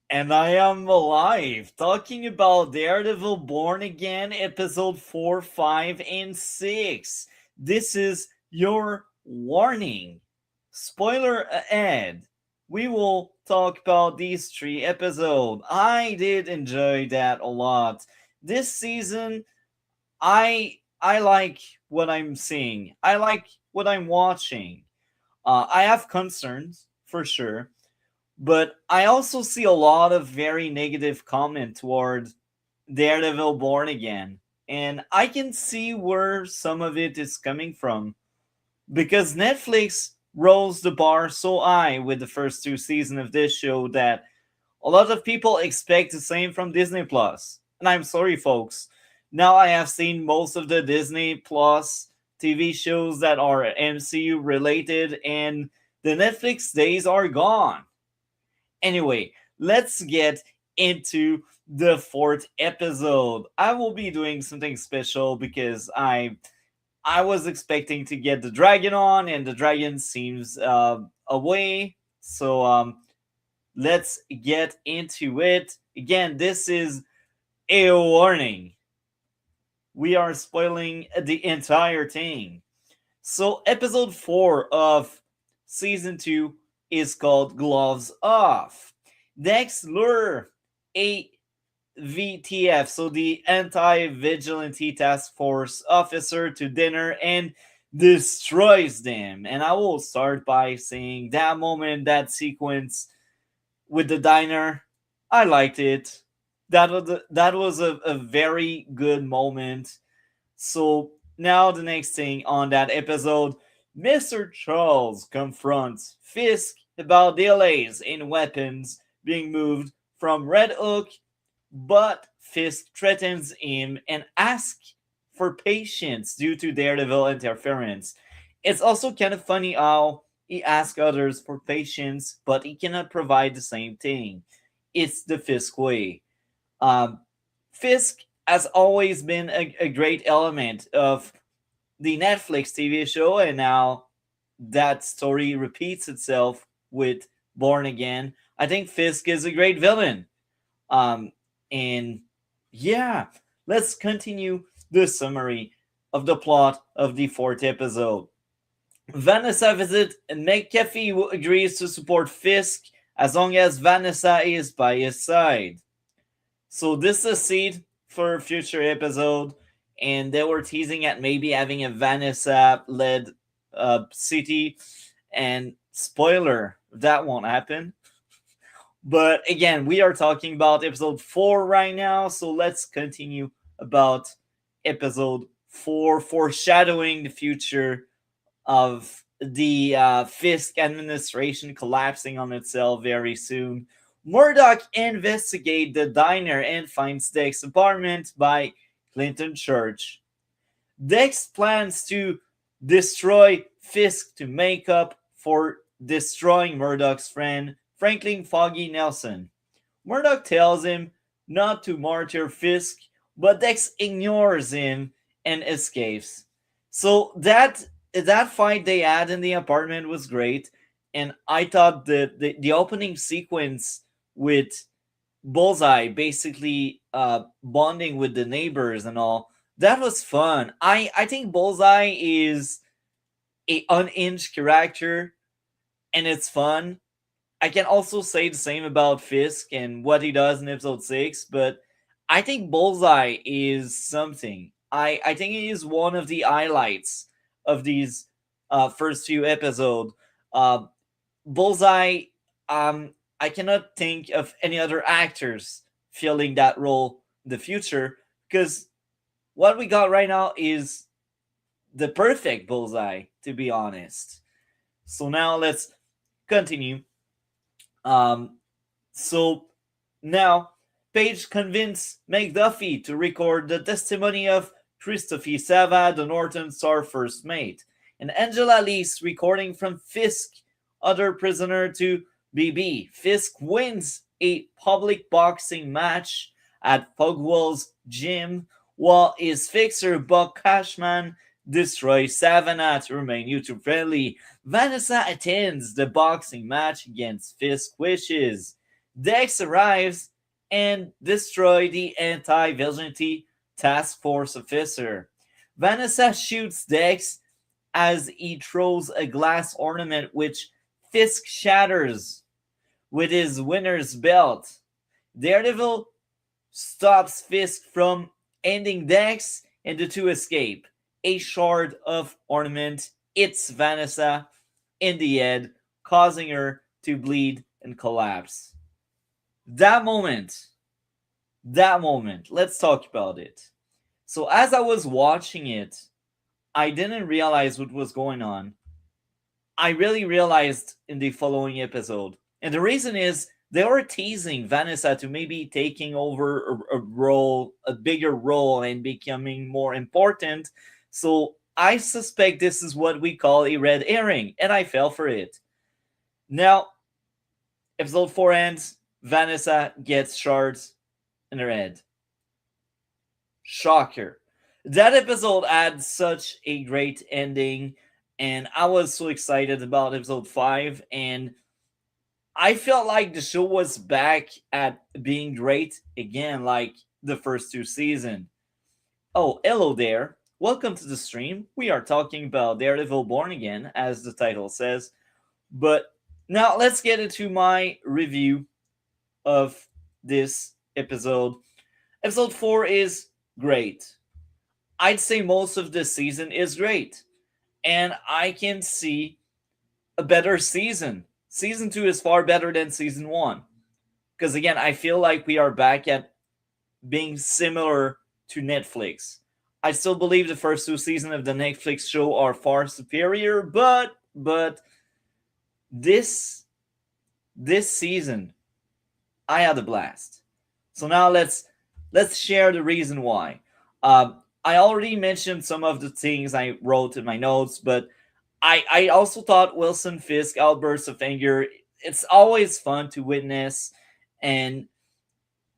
And I am alive, talking about Daredevil Born Again, episode 4, 5, and 6. This is your warning. Spoiler ahead. We will talk about these three episodes. I did enjoy that a lot. This season, I like what I'm seeing. I like what I'm watching. I have concerns, for sure, but I also see a lot of very negative comment toward Daredevil Born Again. And I can see where some of it is coming from. Because Netflix rose the bar so high with the first two seasons of this show that a lot of people expect the same from Disney Plus. And I'm sorry, folks. Now I have seen most of the Disney Plus TV shows that are MCU related, and the Netflix days are gone. Anyway, let's get into the fourth episode. I will be doing something special because I was expecting to get the dragon on, and the dragon seems away. So let's get into it. Again, this is a warning. We are spoiling the entire thing. So episode 4 of season 2 is called Gloves Off. Dex lure a VTF, so the Anti-Vigilante Task Force officer, to dinner and destroys them. And I will start by saying that moment, that sequence with the diner, I liked it. That was a very good moment. So now the next thing on that episode, Mr. Charles confronts Fisk about delays in weapons being moved from Red Hook, but Fisk threatens him and asks for patience due to Daredevil interference. It's also kind of funny how he asks others for patience, but he cannot provide the same thing. It's the Fisk way. Um, Fisk has always been a great element of the Netflix TV show, and now that story repeats itself with Born Again. I think Fisk is a great villain. Um, and yeah, let's continue the summary of the plot of the fourth episode. Vanessa visits and McAfee agrees to support Fisk as long as Vanessa is by his side. So this is a seed for a future episode, and they were teasing at maybe having a Vanessa-led city. And spoiler, that won't happen. But again, we are talking about episode 4 right now, so let's continue about episode 4, foreshadowing the future of the Fisk administration collapsing on itself very soon. Murdock investigates the diner and finds Dex's apartment by Clinton Church. Dex plans to destroy Fisk to make up for destroying Murdock's friend, Franklin Foggy Nelson. Murdock tells him not to martyr Fisk, but Dex ignores him and escapes. So that fight they had in the apartment was great, and I thought the opening sequence with Bullseye basically bonding with the neighbors and all, that was fun. I think Bullseye is a unhinged character, and it's fun. I can also say the same about Fisk and what he does in episode 6, but I think Bullseye is something. I think he is one of the highlights of these first few episodes. Uh, Bullseye, I cannot think of any other actors filling that role in the future, because what we got right now is the perfect Bullseye, to be honest. So now let's continue. Um, so now Page convinced McDuffie to record the testimony of Christophe Sava, the Northern Star first mate, and Angela Lee's recording from Fisk, other prisoner, to BB. Fisk wins a public boxing match at Fogwell's gym, while his fixer Buck Cashman destroys Savannah to remain YouTube friendly. Vanessa attends the boxing match against Fisk wishes. Dex arrives and destroys the anti-vigilante task force officer. Vanessa shoots Dex as he throws a glass ornament which Fisk shatters with his winner's belt. Daredevil stops Fisk from ending Dex and the two escape. A shard of ornament hits Vanessa in the head, causing her to bleed and collapse. That moment, that moment, let's talk about it. So, as I was watching it, I didn't realize what was going on. I really realized in the following episode. And the reason is they were teasing Vanessa to maybe taking over a role, a bigger role, and becoming more important. So I suspect this is what we call a red herring, and I fell for it. Now, episode 4 ends, Vanessa gets shards in her head. Shocker. That episode had such a great ending, and I was so excited about episode 5, and I felt like the show was back at being great again, like the first two seasons. Oh, hello there. Welcome to the stream. We are talking about Daredevil Born Again, as the title says. But now let's get into my review of this episode. Episode 4 is great. I'd say most of this season is great. And I can see a better season. Season 2 is far better than season 1. Because again, I feel like we are back at being similar to Netflix. I still believe the first two seasons of the Netflix show are far superior, but this season I had a blast. So now let's share the reason why. I already mentioned some of the things I wrote in my notes, but I also thought Wilson Fisk outbursts of anger. It's always fun to witness, and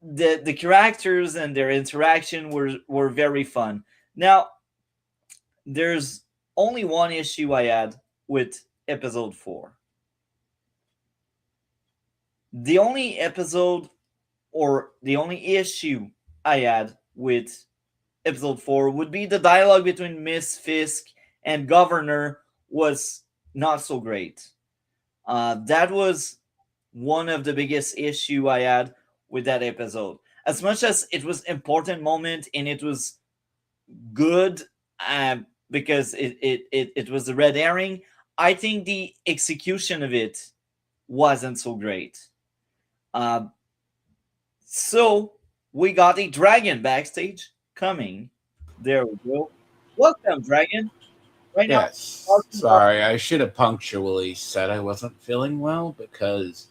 the characters and their interaction were very fun. Now, there's only one issue I had with episode 4. The only episode or the only issue I had with episode 4 would be the dialogue between Miss Fisk and Governor was not so great. That was one of the biggest issue I had with that episode. As much as it was important moment and it was good because it was a red herring, I think the execution of it wasn't so great. Uh, so we got a dragon backstage coming. There we go. Welcome, dragon. Right now, Yes. Sorry, I should have punctually said I wasn't feeling well because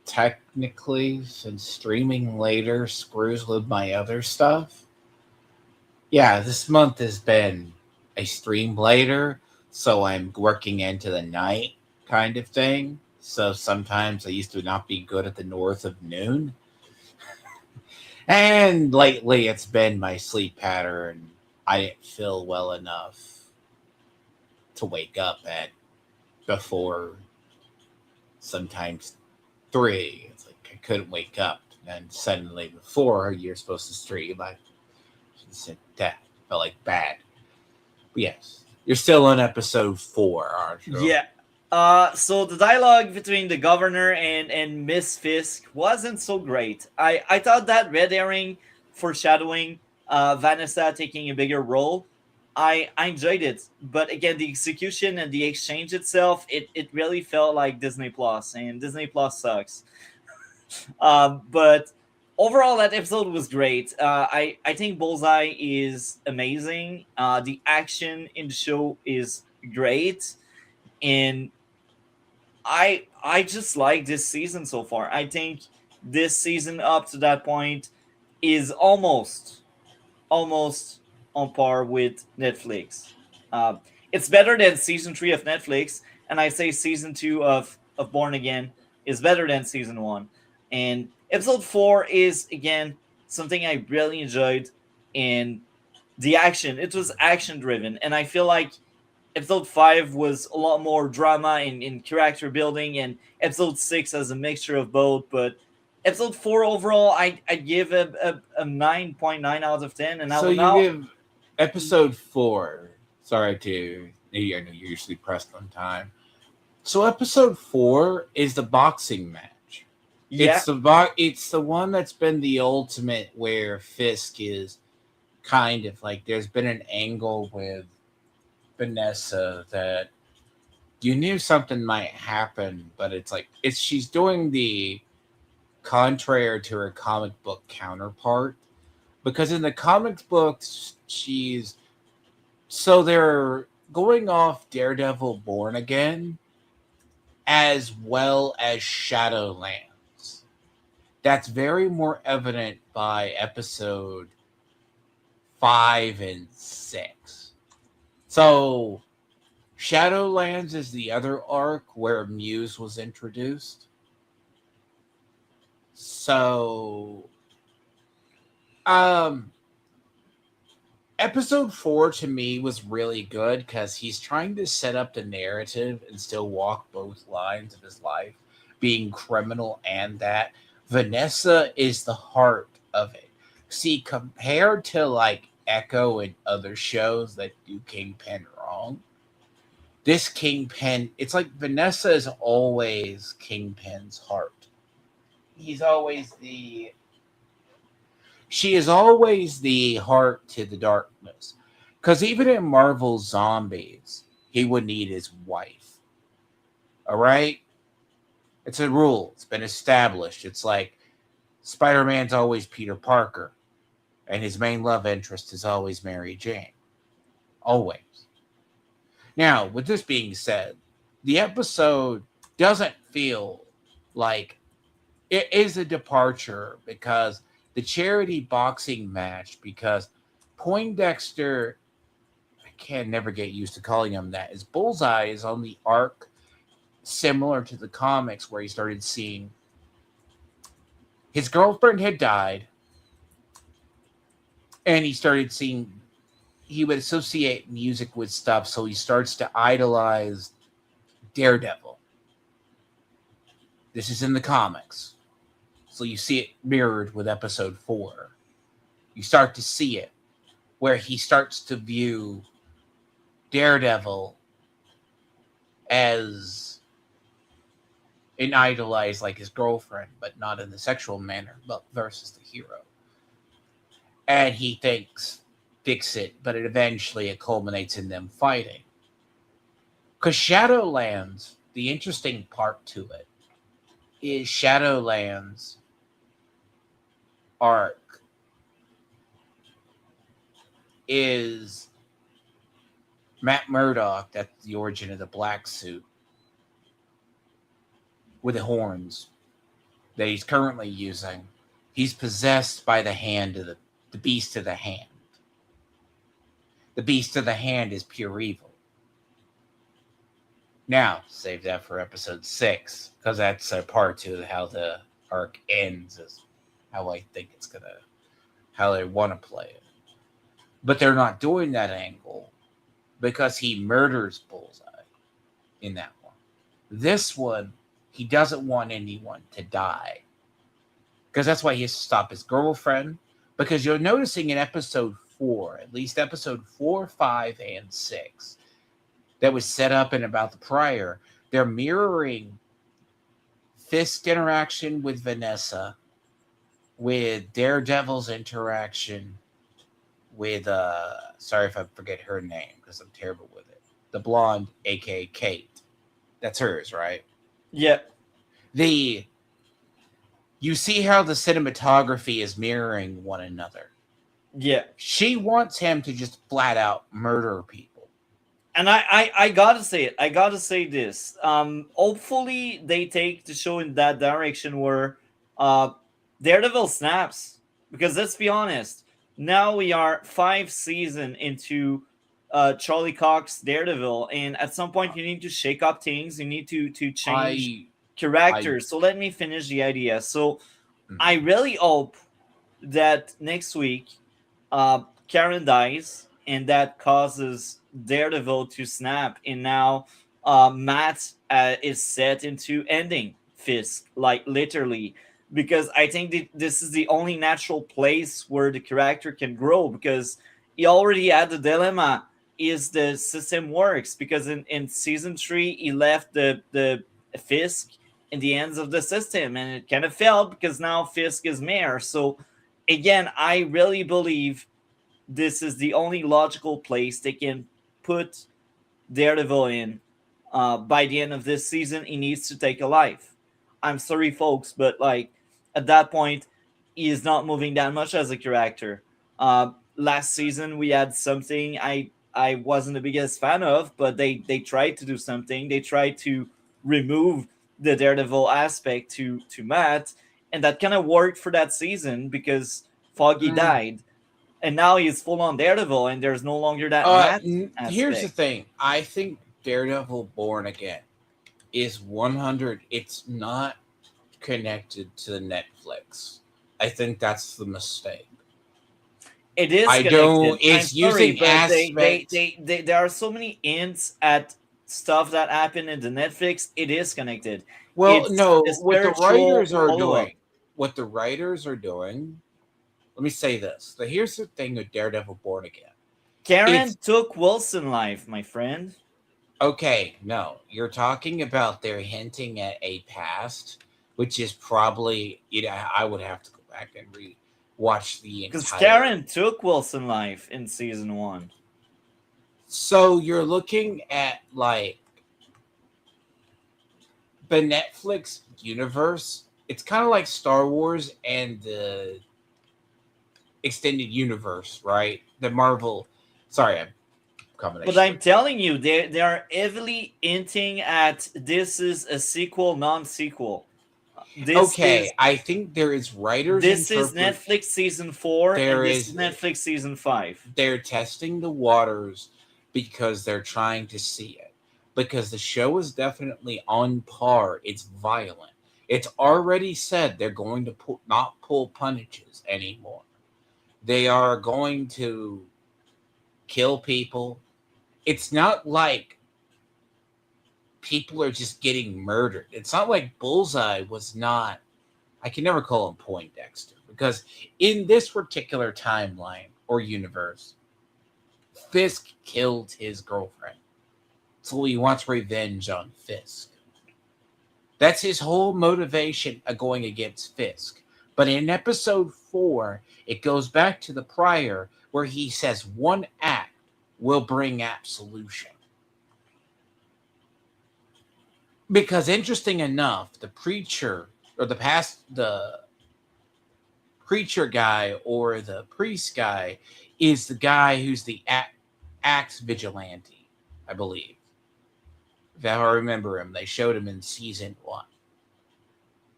technically, since streaming later screws with my other stuff, yeah, this month has been a stream later, so I'm working into the night kind of thing. So sometimes I used to not be good at the north of noon. And lately it's been my sleep pattern. I didn't feel well enough to wake up at before sometimes 3. It's like I couldn't wake up. And suddenly before you're supposed to stream, I said that felt like bad. But yes, you're still on episode 4, aren't you? yeah. So the dialogue between the governor and Miss Fisk wasn't so great. I thought that red herring foreshadowing Vanessa taking a bigger role. I enjoyed it, but again, the execution and the exchange itself, it really felt like Disney Plus, and Disney Plus sucks. But overall, that episode was great. I think Bullseye is amazing. The action in the show is great, and I just like this season so far. I think this season up to that point is almost on par with Netflix. Uh, it's better than season 3 of Netflix, and I say season 2 of Born Again is better than season 1. And episode 4 is again something I really enjoyed in the action. It was action driven, and I feel like episode 5 was a lot more drama in character building, and episode 6 has a mixture of both. But episode 4 overall, I give a 9.9 out of 10. And So you give episode 4. Sorry to. I know you're usually pressed on time. So episode 4 is the boxing match. yeah, It's the one that's been the ultimate where Fisk is kind of like there's been an angle with Vanessa that you knew something might happen, but it's like she's doing the contrary to her comic book counterpart, because in the comic books they're going off Daredevil Born Again as well as Shadowlands. That's very more evident by episode 5 and 6. So Shadowlands is the other arc where Muse was introduced. So episode 4 to me was really good because he's trying to set up the narrative and still walk both lines of his life, being criminal and that. Vanessa is the heart of it. See, compared to like Echo and other shows that do Kingpin wrong, this Kingpin, it's like Vanessa is always Kingpin's heart. She is always the heart to the darkness. Because even in Marvel Zombies, he would need his wife. All right? It's a rule. It's been established. It's like Spider-Man's always Peter Parker, and his main love interest is always Mary Jane. Always. Now, with this being said, the episode doesn't feel like it is a departure because the charity boxing match, because Poindexter, I can never get used to calling him that, is Bullseye is on the arc similar to the comics where he started seeing his girlfriend had died, and he started seeing he would associate music with stuff, so he starts to idolize Daredevil. This is in the comics. So you see it mirrored with episode 4. You start to see it where he starts to view Daredevil as an idolized like his girlfriend, but not in the sexual manner, but versus the hero. And he thinks fix it, but it culminates in them fighting. Because Shadowlands, the interesting part to it is Shadowlands arc is Matt Murdock, that's the origin of the black suit with the horns that he's currently using. He's possessed by the hand of the beast of the hand. The beast of the hand is pure evil. Now, save that for episode 6, because that's a part to how the arc ends, is how I think it's gonna, how they want to play it. But they're not doing that angle because he murders Bullseye in that one. This one, he doesn't want anyone to die, because that's why he has to stop his girlfriend. Because you're noticing in episode 4, at least episode 4, 5, and 6, that was set up in about the prior, they're mirroring Fisk's interaction with Vanessa, with Daredevil's interaction with, sorry if I forget her name because I'm terrible with it, the blonde, aka Kate. That's hers, right? Yeah. You see how the cinematography is mirroring one another. Yeah. She wants him to just flat out murder people. And I gotta say it. I gotta say this. Hopefully they take the show in that direction where Daredevil snaps. Because let's be honest, now we are 5 seasons into Charlie Cox's Daredevil, and at some point you need to shake up things. You need to change characters. So let me finish the idea. So I really hope that next week Karen dies, and that causes Daredevil to snap, and now Matt is set into ending Fisk, like literally, because I think that this is the only natural place where the character can grow, because he already had the dilemma: is the system works? Because in season 3 he left the Fisk in the hands of the system, and it kind of failed because now Fisk is mayor. So again, I really believe this is the only logical place they can put Daredevil in. By the end of this season, he needs to take a life. I'm sorry, folks, but like at that point, he is not moving that much as a character. Last season, we had something I wasn't the biggest fan of, but they tried to do something. They tried to remove the Daredevil aspect to Matt, and that kind of worked for that season because Foggy Mm. died, and now he's full on Daredevil, and there's no longer that Matt Here's the aspect. thing. I think Daredevil Born Again is 100. It's not connected to the Netflix. I think that's the mistake. It is I don't. connected. I'm It's sorry, using but aspects. there are so many hints at stuff that happened in the Netflix. It is connected. Well, It's no. a What the spiritual writers are follow up. doing. What the writers are doing. Let me say this. Here's the thing with Daredevil Born Again. Karen It's took Wilson life, my friend. okay. No, you're talking about they're hinting at a past, which is probably I would have to go back and watch the Because entire. Karen took Wilson life in season 1. So you're looking at like the Netflix universe. It's kind of like Star Wars and the extended universe, right? The Marvel. Sorry, I'm But combination. I'm telling you, they are heavily hinting at this is a sequel, non-sequel. This is Okay, I think there is writers this is interpret. Netflix season 4, and There this is is Netflix season 5. they're testing the waters because they're trying to see it. Because the show is definitely on par. It's violent. It's already said they're going to not pull punches anymore. They are going to kill people. It's not like people are just getting murdered. It's not like Bullseye was not. I can never call him Poindexter because in this particular timeline or universe, Fisk killed his girlfriend. So he wants revenge on Fisk. That's his whole motivation of going against Fisk. But in episode 4, it goes back to the prior where he says one act will bring absolution. Because interesting enough, the preacher or the preacher guy or the priest guy is the guy who's the axe vigilante, I believe. If I remember him, they showed him in season 1.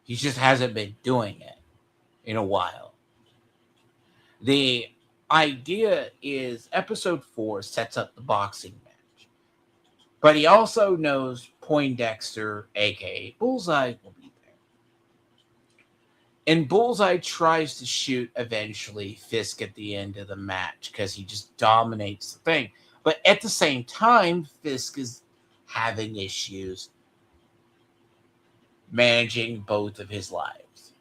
He just hasn't been doing it in a while. The idea is episode 4 sets up the boxing match. But he also knows Poindexter, aka Bullseye, will be there. And Bullseye tries to shoot eventually Fisk at the end of the match because he just dominates the thing. But at the same time, Fisk is having issues managing both of his lives.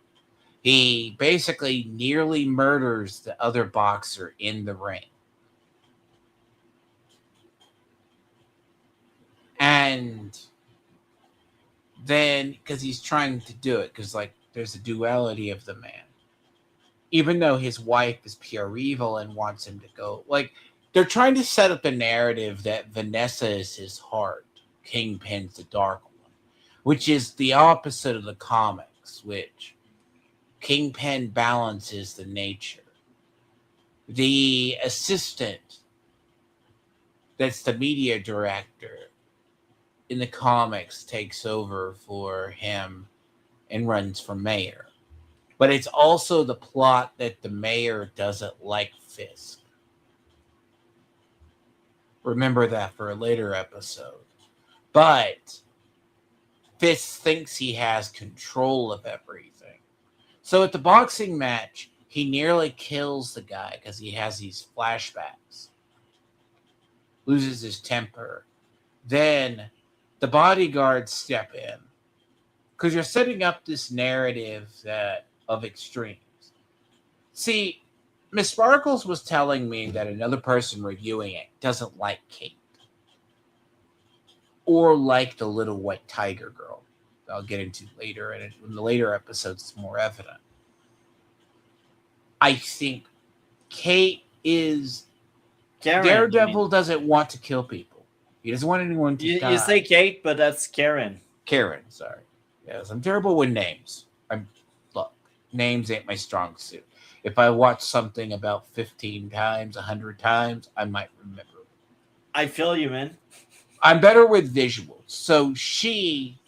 He basically nearly murders the other boxer in the ring. And then, because he's trying to do it, because like there's a duality of the man. Even though his wife is pure evil and wants him to go, like they're trying to set up a narrative that Vanessa is his heart, Kingpin's the dark one, which is the opposite of the comics, which Kingpin balances the nature. The assistant, that's the media director in the comics, takes over for him and runs for mayor. But it's also the plot that the mayor doesn't like Fisk. Remember that for a later episode. But Fisk thinks he has control of everything. So at the boxing match, he nearly kills the guy because he has these flashbacks. loses his temper, then the bodyguards step in because you're setting up this narrative that of extremes. See, Miss Sparkles was telling me that another person reviewing it doesn't like Kate or like the little white tiger girl. I'll get into later, and in the later episodes, it's more evident. I think Kate is Karen. Daredevil doesn't want to kill people. He doesn't want anyone to die. You say Kate, but that's Karen. Karen, sorry. Yes, I'm terrible with names. Look, names ain't my strong suit. If I watch something about 15 times, 100 times, I might remember it. I feel you, man. I'm better with visuals. So she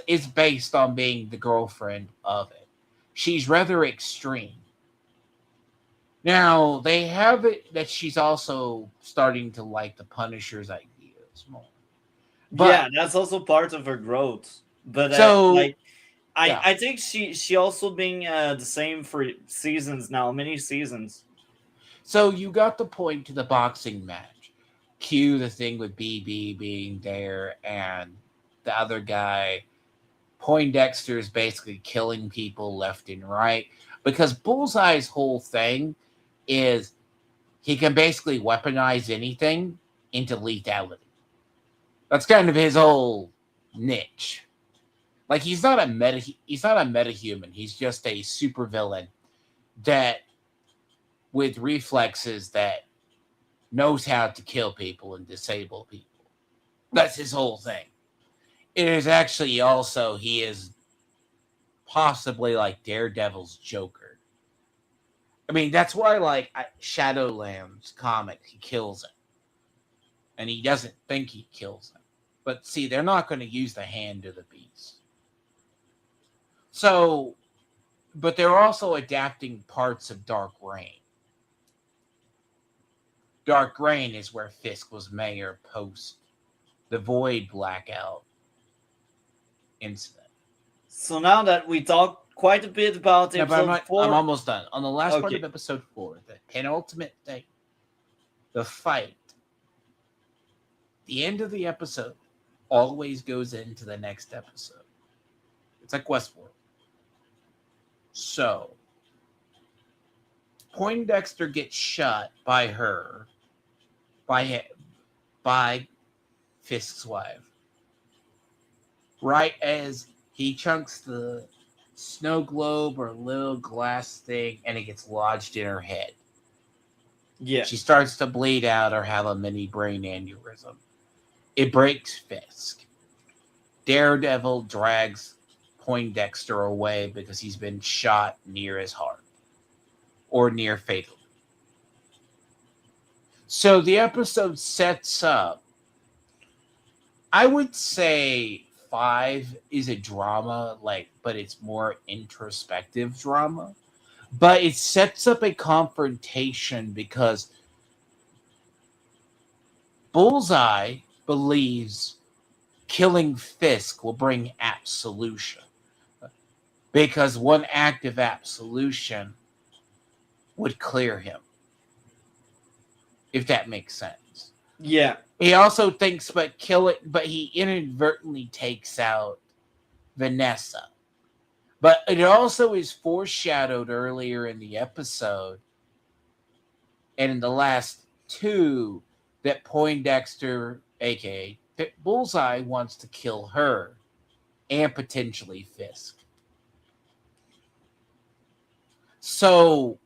is based on being the girlfriend of it. She's rather extreme. Now, they have it that she's also starting to like the Punisher's ideas more. But, yeah, that's also part of her growth. But I think she also being the same for seasons now, many seasons. So you got the point to the boxing match. Cue the thing with BB being there and the other guy. Poindexter is basically killing people left and right because Bullseye's whole thing is he can basically weaponize anything into lethality. That's kind of his whole niche. Like he's not a metahuman. He's just a supervillain that with reflexes that knows how to kill people and disable people. That's his whole thing. It is actually also he is possibly like Daredevil's Joker. I mean, that's why like Shadowlands comic he kills him. And he doesn't think he kills him. But see, they're not going to use the hand of the beast. So, but they're also adapting parts of Dark Reign. Dark Reign is where Fisk was mayor post the Void blackout incident. So now that we talked quite a bit about episode 4... I'm almost done. On the last part of episode 4, the penultimate thing, the fight, the end of the episode always goes into the next episode. It's like Westworld. So, Poindexter gets shot by her, by Fisk's wife. Right as he chunks the snow globe or little glass thing and it gets lodged in her head. Yeah. She starts to bleed out or have a mini brain aneurysm. It breaks Fisk. Daredevil drags Poindexter away because he's been shot near his heart or near fatally. So the episode sets up, I would say 5 is a drama, but it's more introspective drama. But it sets up a confrontation because Bullseye believes killing Fisk will bring absolution. Because one act of absolution would clear him. If that makes sense. Yeah. He also thinks but he inadvertently takes out Vanessa. But it also is foreshadowed earlier in the episode and in the last 2 that Poindexter, aka Bullseye, wants to kill her and potentially Fisk. So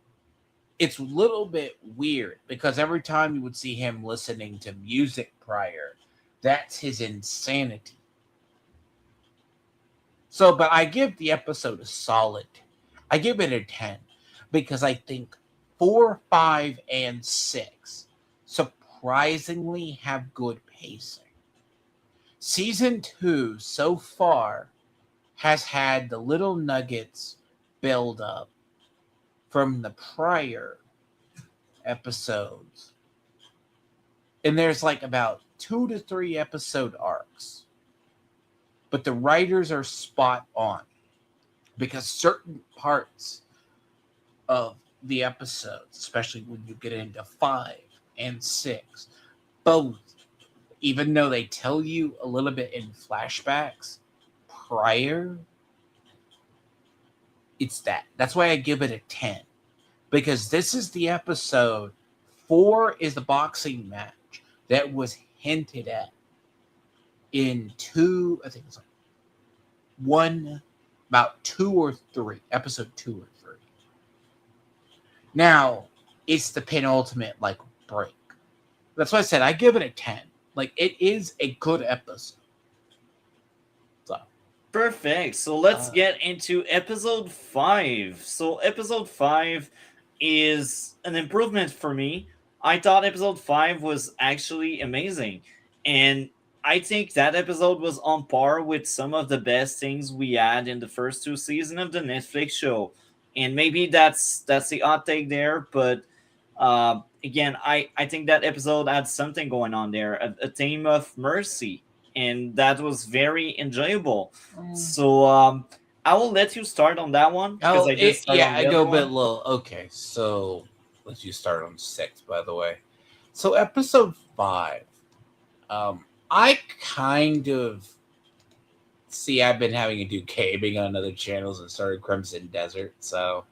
it's a little bit weird because every time you would see him listening to music prior, that's his insanity. So, but I give the episode a solid. I give it a 10 because I think 4, 5, and 6 surprisingly have good pacing. Season 2 so far has had the little nuggets build up from the prior episodes. And there's like about 2 to 3 episode arcs. But the writers are spot on because certain parts of the episodes, especially when you get into 5, and 6. Both, even though they tell you a little bit in flashbacks prior, it's that. That's why I give it a 10. Because this is the episode. 4 is the boxing match that was hinted at in 2, I think it was like 1, about 2 or 3, episode 2 or 3. Now, it's the penultimate, like, break. That's why I said I give it a 10. Like, it is a good episode. So. Perfect. So let's get into episode 5. So episode 5 is an improvement for me. I thought episode 5 was actually amazing. And I think that episode was on par with some of the best things we had in the first 2 seasons of the Netflix show. And maybe that's the hot take there, but again, I think that episode had something going on there, a theme of mercy, and that was very enjoyable. So I will let you start on that one because I just started on the I other go a one. bit low. Okay, so let's you start on 6, by the way. So episode 5, I kind of see I've been having to do gaming on other channels and started Crimson Desert, so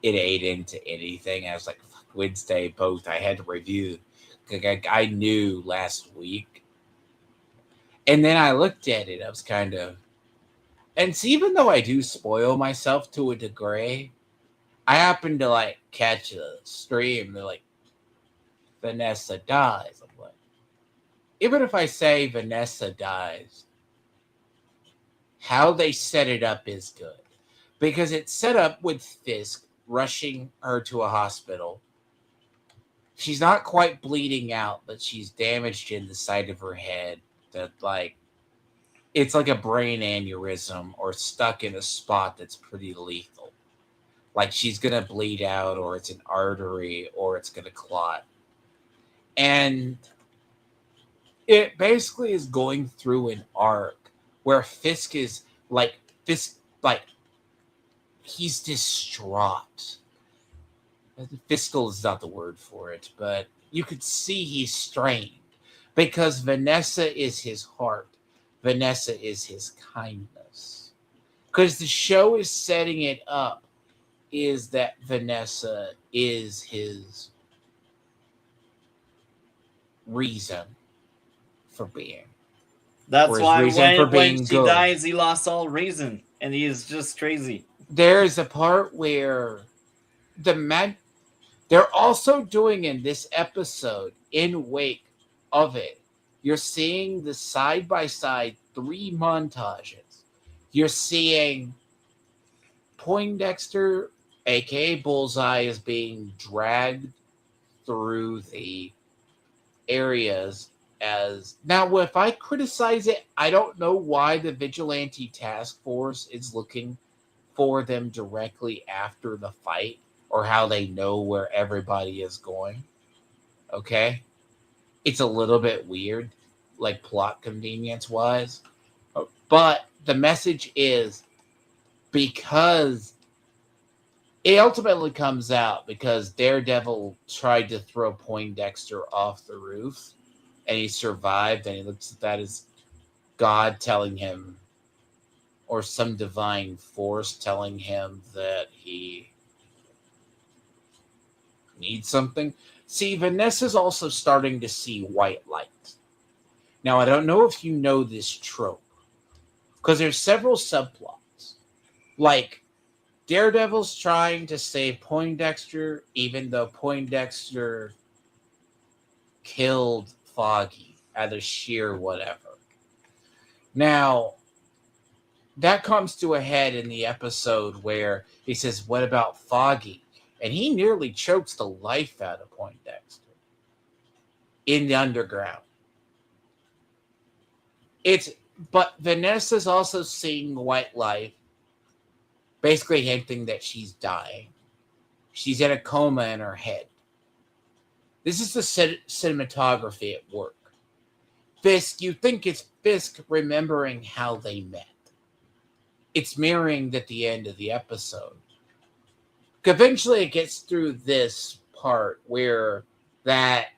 it ate into anything. I was like, fuck, Wednesday, both I had to review. I knew last week. And then I looked at it, I was kind of, and see, even though I do spoil myself to a degree, I happened to like catch a stream. They're like, Vanessa dies. I'm like, even if I say Vanessa dies, how they set it up is good. Because it's set up with Fisk rushing her to a hospital. She's not quite bleeding out, but she's damaged in the side of her head. That, like, it's like a brain aneurysm or stuck in a spot that's pretty lethal. Like she's going to bleed out, or it's an artery, or it's going to clot. And it basically is going through an arc where Fisk is like, he's distraught. Fiscal is not the word for it, but you could see he's strained because Vanessa is his heart. Vanessa is his kindness. Because the show is setting it up is that Vanessa is his reason for being. That's why when she good. dies, he lost all reason, and he is just crazy. There's a part where they're also doing in this episode, in wake of it, you're seeing the side-by-side 3 montages. You're seeing Poindexter, aka Bullseye, is being dragged through the areas as... Now, if I criticize it, I don't know why the Vigilante Task Force is looking for them directly after the fight, or how they know where everybody is going. Okay? It's a little bit weird, like plot convenience-wise. But the message is, because it ultimately comes out because Daredevil tried to throw Poindexter off the roof, and he survived, and he looks at that as God telling him, or some divine force telling him that he needs something. See, Vanessa's also starting to see white light. Now, I don't know if you know this trope, because there's several subplots. Like, Daredevil's trying to save Poindexter, even though Poindexter killed Foggy out of sheer whatever. Now, that comes to a head in the episode where he says, what about Foggy? And he nearly chokes the life out of Poindexter in the underground. But Vanessa's also seeing white light, basically hinting that she's dying. She's in a coma in her head. This is the cinematography at work. Fisk, you think it's Fisk remembering how they met. It's mirroring at the end of the episode. Eventually it gets through this part where that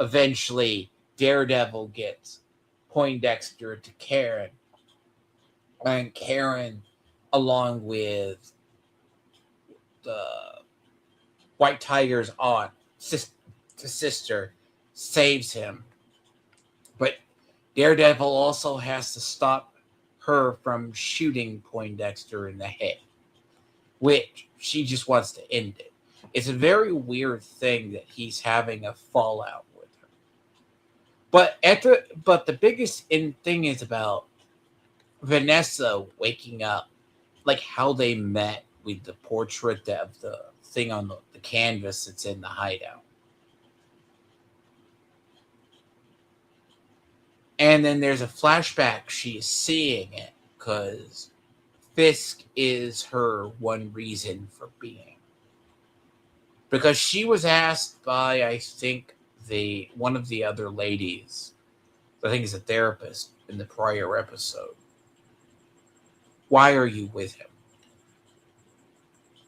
eventually Daredevil gets Poindexter to Karen, and Karen, along with the White Tiger's aunt, sister, saves him. But Daredevil also has to stop her from shooting Poindexter in the head, which she just wants to end it. It's a very weird thing that he's having a fallout with her. But the biggest thing is about Vanessa waking up, like how they met with the portrait of the thing on the canvas that's in the hideout. And then there's a flashback. She is seeing it because Fisk is her one reason for being. Because she was asked by, I think, one of the other ladies, I think it's a therapist in the prior episode, why are you with him?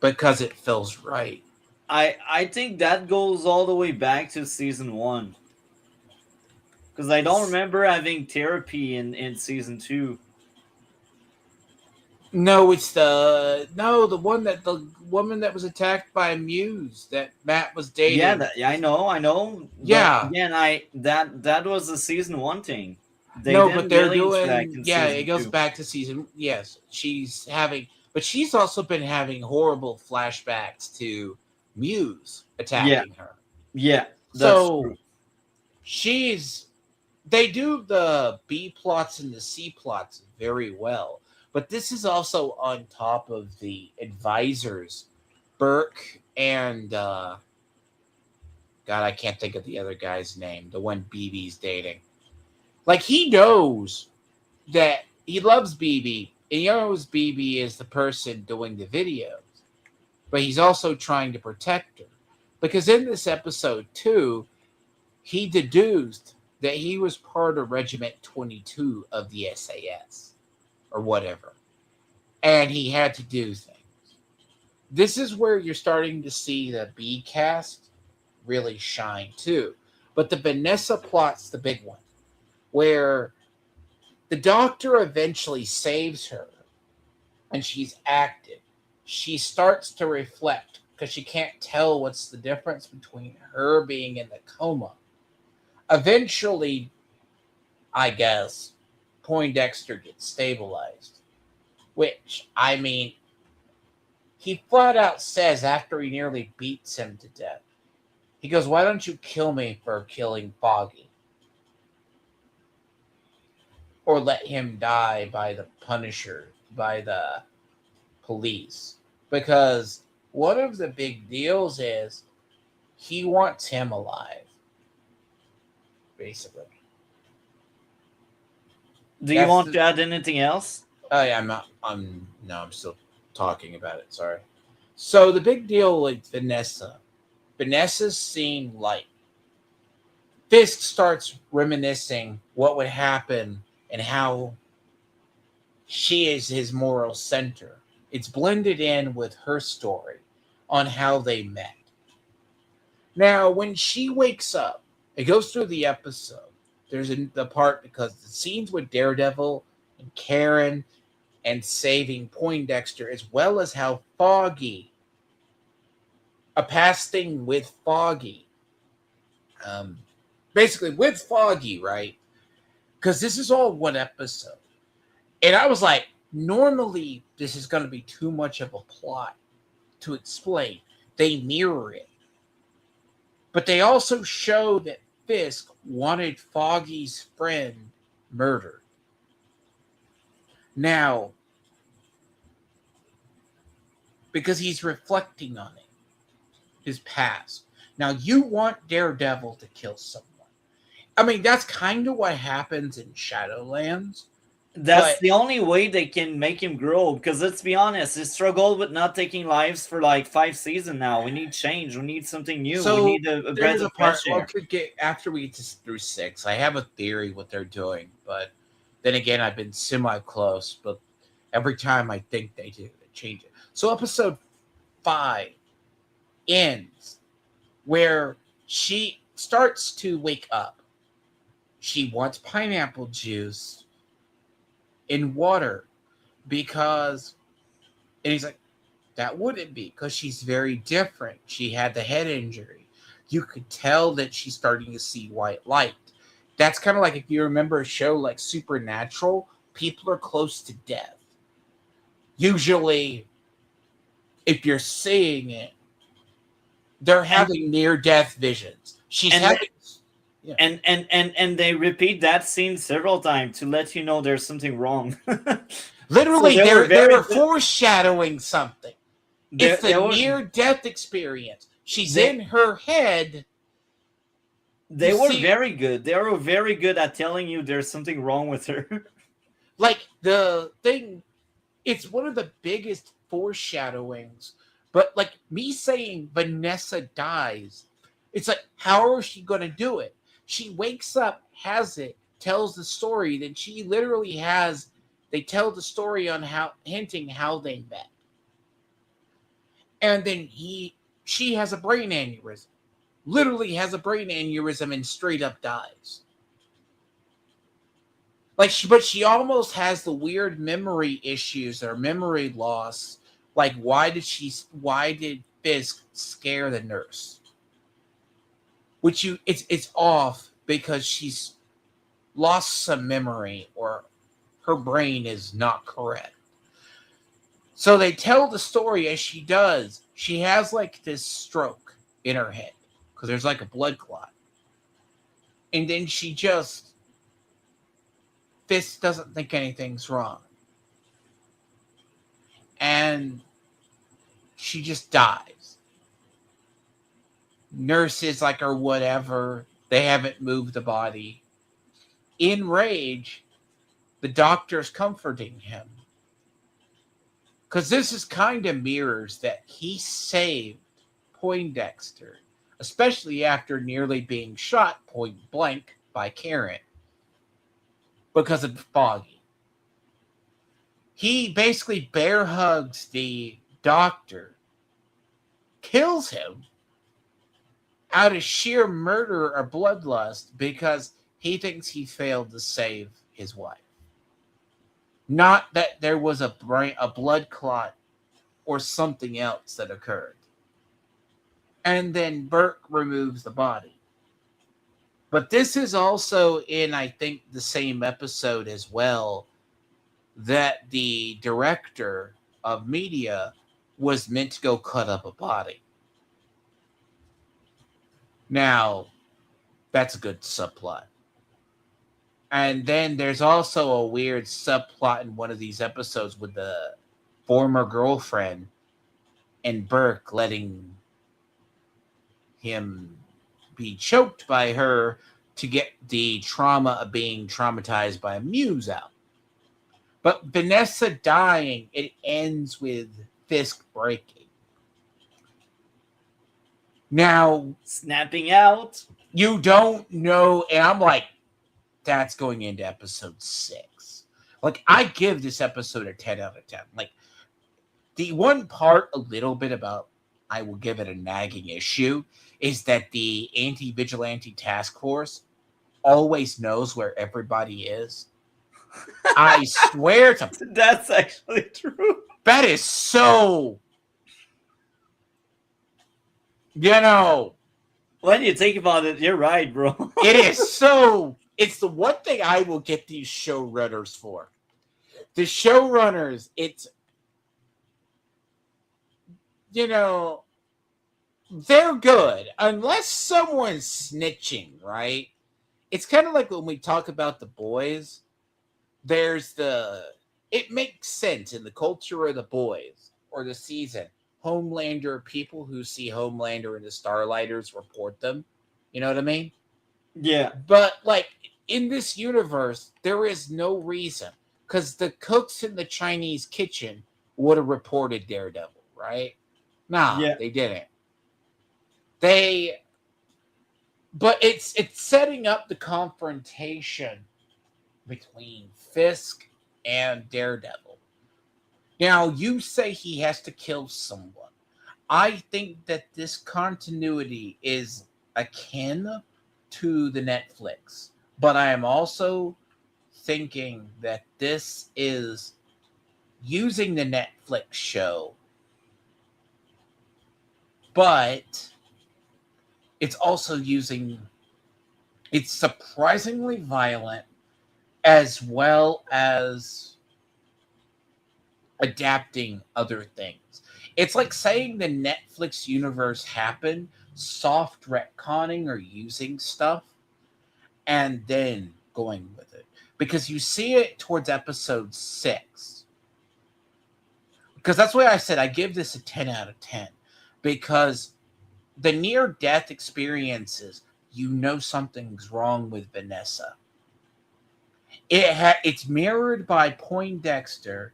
Because it feels right. I think that goes all the way back to season 1. Because I don't remember having therapy in season 2. No, it's the woman that was attacked by a muse that Matt was dating. Yeah, I know. Yeah. But again, that was a season 1 thing. But they're doing. It goes 2. back to season. Yes, but she's also been having horrible flashbacks to Muse attacking her. Yeah, so true. They do the B plots and the C plots very well, but this is also on top of the advisors, Burke and God, I can't think of the other guy's name, the one BB's dating. Like, he knows that he loves BB, and he knows BB is the person doing the videos, but he's also trying to protect her. Because in this episode, too, he deduced that he was part of Regiment 22 of the SAS, or whatever, and he had to do things. This is where you're starting to see the B cast really shine, too. But the Vanessa plot's the big one, where the doctor eventually saves her and she's active. She starts to reflect because she can't tell what's the difference between her being in the coma. Eventually, I guess, Poindexter gets stabilized, which, I mean, he flat out says after he nearly beats him to death, he goes, "Why don't you kill me for killing Foggy? Or let him die by the Punisher, by the police." Because one of the big deals is he wants him alive, basically. Do you want to add anything else? Oh yeah, I'm still talking about it. Sorry. So the big deal with Vanessa's seeing light. Fisk starts reminiscing what would happen and how she is his moral center. It's blended in with her story on how they met. Now, when she wakes up, it goes through the episode. There's the part because the scenes with Daredevil and Karen and saving Poindexter, as well as how Foggy, a past thing with Foggy, basically with Foggy, right? Because this is all one episode. And I was like, normally this is going to be too much of a plot to explain. They mirror it. But they also show that Fisk wanted Foggy's friend murdered. Now, because he's reflecting on it, his past. Now, you want Daredevil to kill someone. I mean, that's kind of what happens in Shadowlands. That's the only way they can make him grow, because let's be honest, he struggled with not taking lives for like 5 seasons now. We need change. We need something new. So we need a breath of fresh air. After we get through 6, I have a theory what they're doing, but then again, I've been semi-close, but every time I think they do, they change it. So episode 5 ends where starts to wake up. She wants pineapple juice in water because, and he's like, that wouldn't be because she's very different. She had the head injury. You could tell that she's starting to see white light. That's kind of like if you remember a show like Supernatural, people are close to death. Usually, if you're seeing it, they're having near-death visions. She's and having... Yeah. And they repeat that scene several times to let you know there's something wrong. Literally, So they were foreshadowing something. It's the were, near-death experience. She's in her head. They were very good. They were very good at telling you there's something wrong with her. Like, the thing, it's one of the biggest foreshadowings. But, like, me saying Vanessa dies, it's like, how is she going to do it? She wakes up, has it, tells the story, then she literally has... They tell the story on hinting how they met. And then she has a brain aneurysm. Literally has a brain aneurysm and straight up dies. But she almost has the weird memory issues or memory loss. Like, why did Fisk scare the nurse? It's off because she's lost some memory or her brain is not correct. So they tell the story as she does. She has like this stroke in her head because there's like a blood clot. And then Fisk doesn't think anything's wrong. And she just dies. Nurses or whatever, they haven't moved the body. In rage, the doctor's comforting him. Because this is kind of mirrors that he saved Poindexter, especially after nearly being shot point blank by Karen because of Foggy. He basically bear hugs the doctor, kills him out of sheer murder or bloodlust because he thinks he failed to save his wife. Not that there was a blood clot or something else that occurred. And then Burke removes the body. But this is also in, I think, the same episode as well, that the director of media was meant to go cut up a body. Now, that's a good subplot. And then there's also a weird subplot in one of these episodes with the former girlfriend and Burke letting him be choked by her to get the trauma of being traumatized by a muse out. But Vanessa dying, it ends with Fisk breaking. Now, snapping out. You don't know, and I'm like, that's going into episode 6. Like, I give this episode a 10 out of 10. Like, the one part a little bit about I will give it a nagging issue is that the anti-vigilante task force always knows where everybody is. I swear to... That's actually true. That is so... When you think about it, you're right, bro. It is so... It's the one thing I will get these showrunners for. The showrunners, it's... they're good. Unless someone's snitching, right? It's kind of like when we talk about The Boys. It makes sense in the culture of The Boys or the season. Homelander, people who see Homelander and the Starlighters report them. You know what I mean? Yeah. But, in this universe, there is no reason. Because the cooks in the Chinese kitchen would have reported Daredevil, right? Nah, yeah. They didn't. But it's setting up the confrontation between Fisk and Daredevil. Now, you say he has to kill someone. I think that this continuity is akin to the Netflix, but I am also thinking that this is using the Netflix show, but it's also it's surprisingly violent as well as adapting other things. It's like saying the Netflix universe happened, soft retconning or using stuff, and then going with it. Because you see it towards episode 6. Because that's why I said I give this a 10 out of 10. Because the near-death experiences, you know something's wrong with Vanessa. It's mirrored by Poindexter.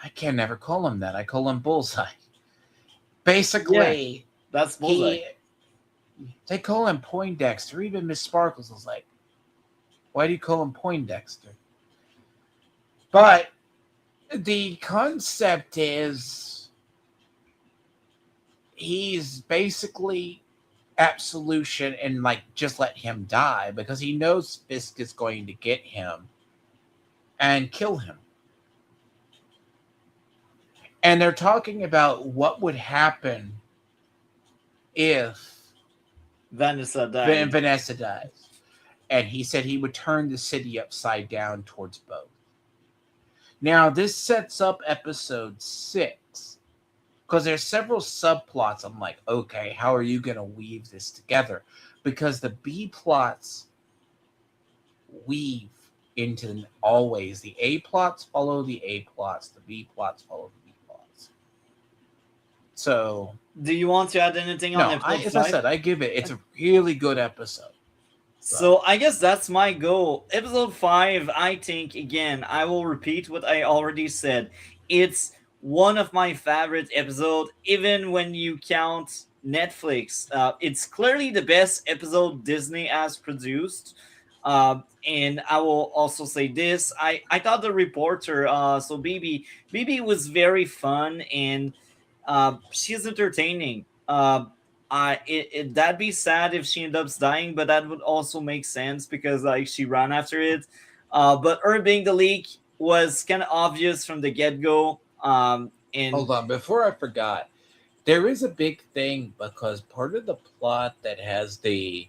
I can never call him that. I call him Bullseye. Basically, that's Bullseye. They call him Poindexter. Even Miss Sparkles was like, why do you call him Poindexter? But the concept is he's basically absolution and like just let him die because he knows Fisk is going to get him and kill him. And they're talking about what would happen if Vanessa dies. And he said he would turn the city upside down towards both. Now, this sets up episode 6. Because there's several subplots. I'm like, okay, how are you going to weave this together? Because the B plots weave into always. The A plots follow the A plots. The B plots follow the B plots. So... do you want to add anything on episode 5? As I said, I give it. It's a really good episode. So I guess that's my goal. Episode 5, I think, again, I will repeat what I already said. It's one of my favorite episodes, even when you count Netflix. It's clearly the best episode Disney has produced. And I will also say this. I thought the reporter, so BB was very fun, and she's entertaining. That'd be sad if she ends up dying, but that would also make sense because like she ran after it. But her being the leak was kind of obvious from the get-go. And hold on, before I forgot, there is a big thing because part of the plot that has the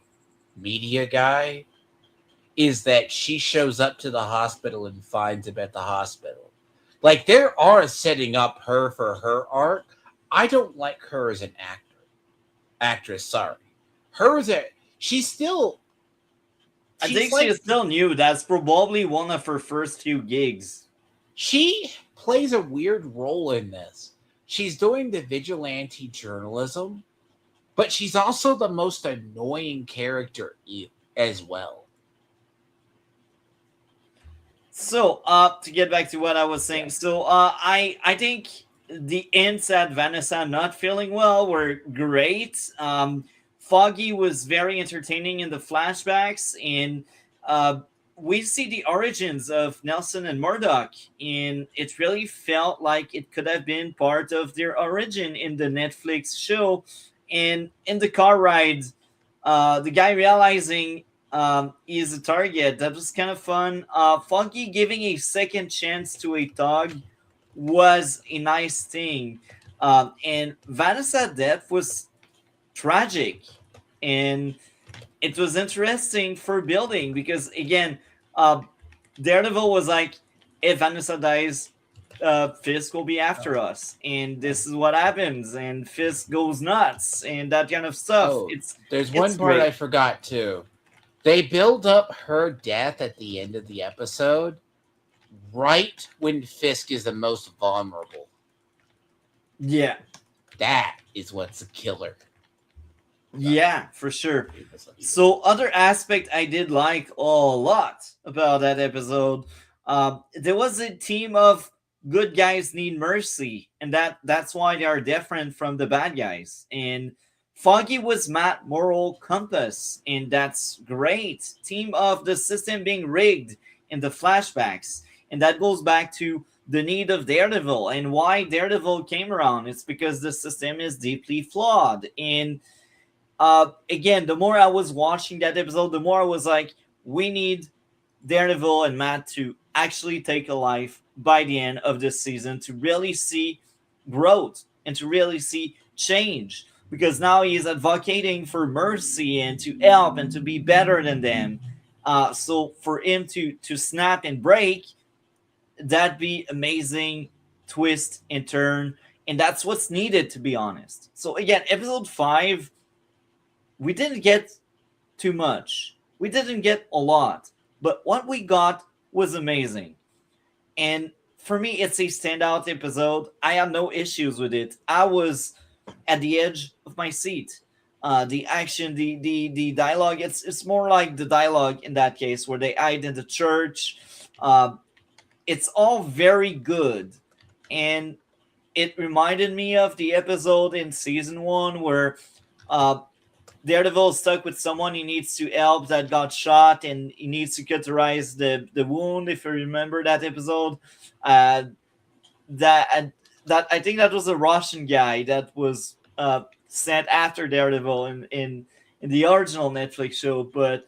media guy is that she shows up to the hospital and finds him at the hospital. Like, there are setting up her for her arc. I don't like her as an actress, sorry. She's still... I think she's still new. That's probably one of her first few gigs. She plays a weird role in this. She's doing the vigilante journalism, but she's also the most annoying character as well. So, to get back to what I was saying, I think the ends at Vanessa not feeling well were great. Foggy was very entertaining in the flashbacks, and we see the origins of Nelson and Murdock, and it really felt like it could have been part of their origin in the Netflix show. And in the car ride, the guy realizing he's a target, that was kind of fun. Foggy giving a second chance to a thug was a nice thing. And Vanessa's death was tragic, and it was interesting for building because again, Daredevil was like, if Vanessa dies, Fisk will be after us, and this is what happens, and Fisk goes nuts and that kind of stuff. There's one part I forgot too. They build up her death at the end of the episode right when Fisk is the most vulnerable. Yeah. That is what's a killer. Yeah, for sure. So other aspect I did like a lot about that episode, there was a team of good guys need mercy, and that's why they are different from the bad guys. And Foggy was Matt moral compass, and that's great. Team of the system being rigged in the flashbacks, and that goes back to the need of Daredevil and why Daredevil came around. It's because the system is deeply flawed. And Again, the more I was watching that episode, the more I was like, we need Daredevil and Matt to actually take a life by the end of this season to really see growth and to really see change. Because now he is advocating for mercy and to help and to be better than them. So for him to snap and break, that'd be amazing twist and turn, and that's what's needed, to be honest. So again, episode 5, we didn't get too much. We didn't get a lot, but what we got was amazing. And for me, it's a standout episode. I have no issues with it. I was at the edge of my seat. The action, the dialogue, it's more like the dialogue in that case where they hide in the church. It's all very good. And it reminded me of the episode in season 1 where uh, Daredevil is stuck with someone he needs to help that got shot, and he needs to cauterize the wound. If you remember that episode, uh, that that I think that was a Russian guy that was sent after Daredevil in the original Netflix show. But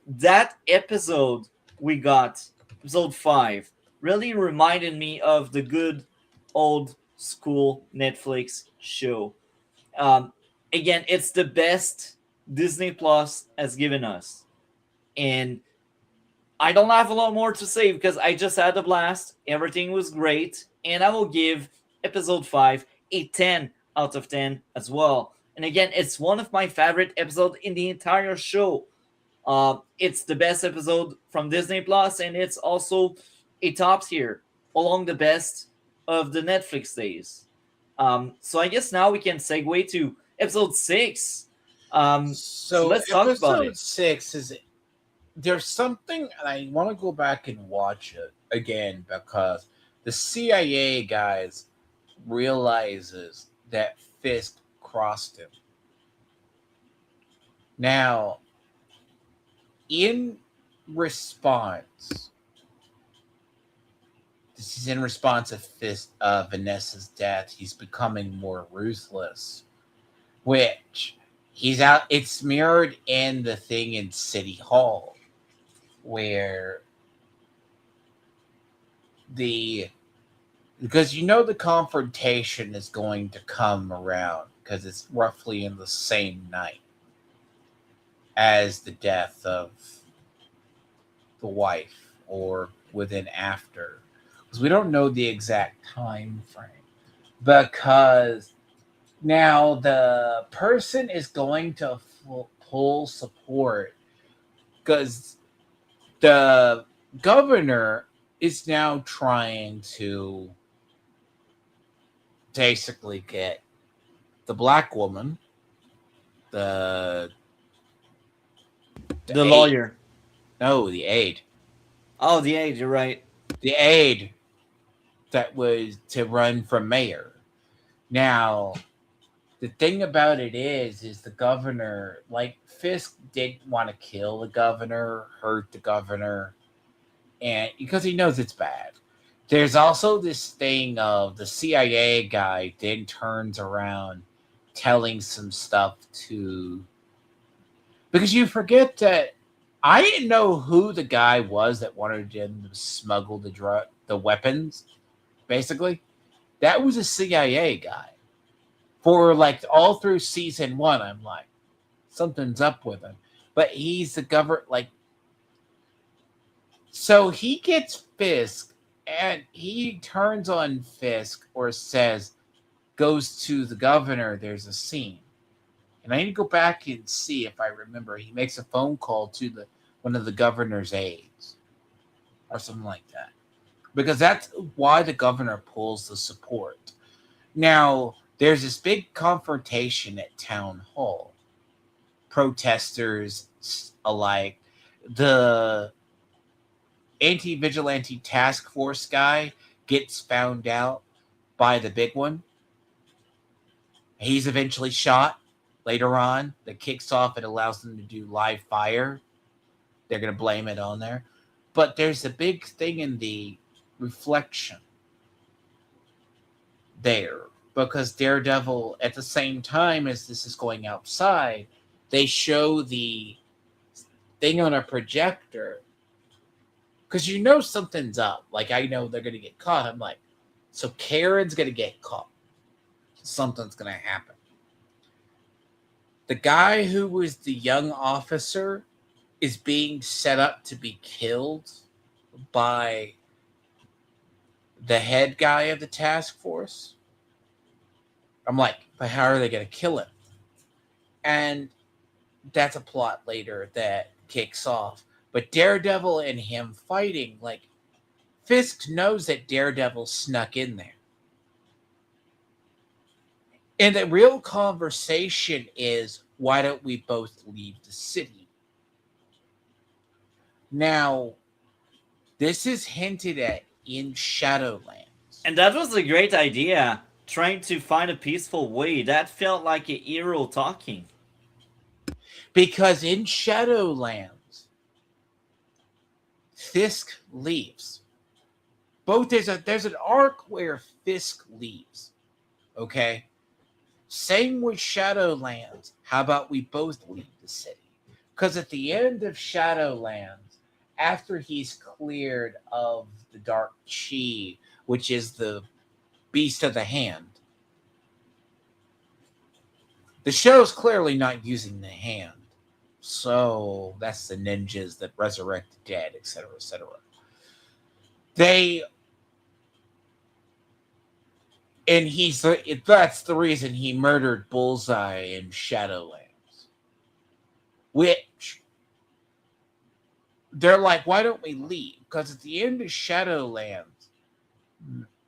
that episode we got, episode 5, really reminded me of the good old school Netflix show. Um, Again, it's the best Disney Plus has given us. And I don't have a lot more to say because I just had a blast. Everything was great. And I will give episode 5 a 10 out of 10 as well. And again, it's one of my favorite episodes in the entire show. It's the best episode from Disney Plus, and it's also a top tier along the best of the Netflix days. So I guess now we can segue to episode 6. So So let's talk about episode it. 6 is there's something, and I want to go back and watch it again because the CIA guys realizes that Fisk crossed him. Now, in response, this is in response to Vanessa's death. He's becoming more ruthless, which he's out. It's mirrored in the thing in City Hall, where because the confrontation is going to come around because it's roughly in the same night as the death of the wife or within after, because we don't know the exact time frame, because now the person is going to pull support because the governor is now trying to basically get the black woman, the The aide, lawyer. no, the aide, Oh, the age, you're right. the aide that was to run for mayor. Now, the thing about it is the governor, like Fisk didn't want to kill the governor, hurt the governor, and because he knows it's bad. There's also this thing of the CIA guy then turns around telling some stuff to, because you forget that I didn't know who the guy was that wanted him to smuggle the weapons. Basically, that was a CIA guy. For like all through season 1, I'm like, something's up with him. But he's the government, like, so he gets Fisk, and he turns on Fisk or goes to the governor. There's a scene, and I need to go back and see if I remember. He makes a phone call to one of the governor's aides or something like that, because that's why the governor pulls the support. Now, there's this big confrontation at town hall. Protesters alike. The anti-vigilante task force guy gets found out by the big one. He's eventually shot later on. That kicks off and allows them to do live fire. They're going to blame it on there. But there's a big thing in the reflection there, because Daredevil, at the same time as this is going outside, they show the thing on a projector. Because you know something's up. Like, I know they're going to get caught. I'm like, so Karen's going to get caught. Something's going to happen. The guy who was the young officer is being set up to be killed by the head guy of the task force. I'm like, but how are they going to kill him? And that's a plot later that kicks off. But Daredevil and him fighting, like, Fisk knows that Daredevil snuck in there. And the real conversation is, why don't we both leave the city? Now, this is hinted at in Shadowlands. And that was a great idea. Trying to find a peaceful way. That felt like a hero talking. Because in Shadowlands, Fisk leaves. There's an arc where Fisk leaves. Okay? Same with Shadowlands. How about we both leave the city? Because at the end of Shadowlands, after he's cleared of the Dark Chi, which is the beast of the hand, the show's clearly not using the hand. So that's the ninjas that resurrect the dead, etc., etc. That's the reason he murdered Bullseye in Shadowlands. Which, they're like, why don't we leave? Because at the end of Shadowlands,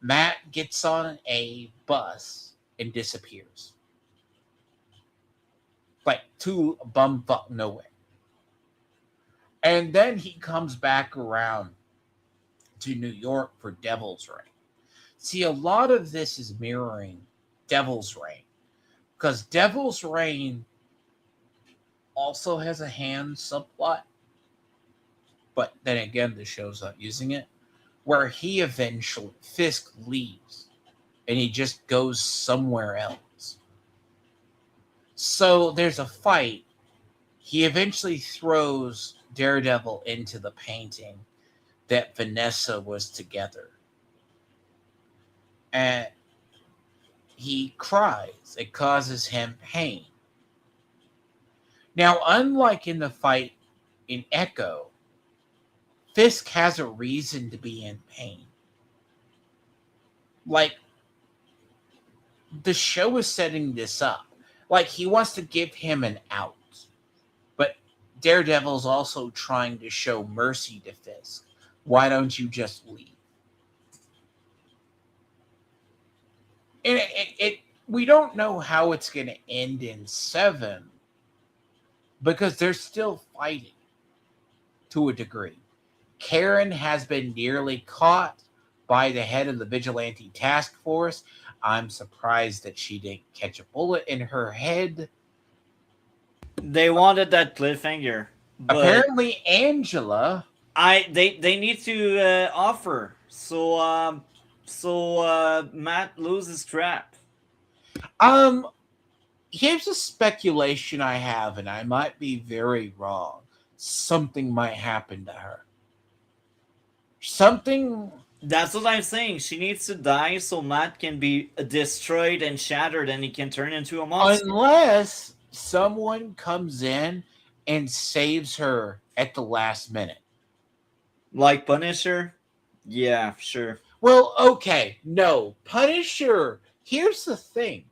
Matt gets on a bus and disappears. Like, to bumfuck nowhere. And then he comes back around to New York for Devil's Reign. See, a lot of this is mirroring Devil's Reign. Because Devil's Reign also has a hand subplot. But then again, the show's not using it. Where he eventually, Fisk leaves. And he just goes somewhere else. So there's a fight. He eventually throws Daredevil into the painting that Vanessa was together. And he cries. It causes him pain. Now, unlike in the fight in Echo, Fisk has a reason to be in pain. Like, the show is setting this up. Like, he wants to give him an out. But Daredevil's also trying to show mercy to Fisk. Why don't you just leave? And we don't know how it's going to end in 7 because they're still fighting to a degree. Karen has been nearly caught by the head of the vigilante task force. I'm surprised that she didn't catch a bullet in her head. They wanted that cliffhanger. Apparently, Angela. They need to offer. So Matt loses trap. Here's a speculation I have, and I might be very wrong. Something might happen to her. Something. That's what I'm saying. She needs to die so Matt can be destroyed and shattered and he can turn into a monster. Unless someone comes in and saves her at the last minute. Like Punisher? Yeah, sure. Well, okay. No. Punisher. Here's the thing.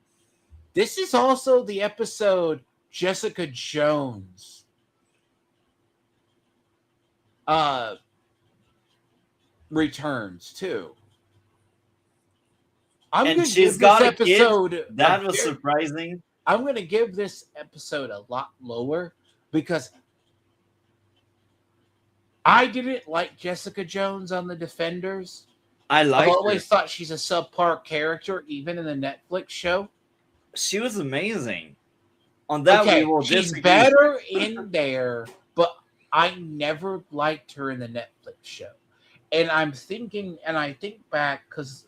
This is also the episode Jessica Jones returns too. And she's got a kid. That was surprising. I'm going to give this episode a lot lower because I didn't like Jessica Jones on The Defenders. I've always thought she's a subpar character, even in the Netflix show. She was amazing. On that, okay, we will she's disagree. better in there, but I never liked her in the Netflix show. And I'm thinking, and I think back because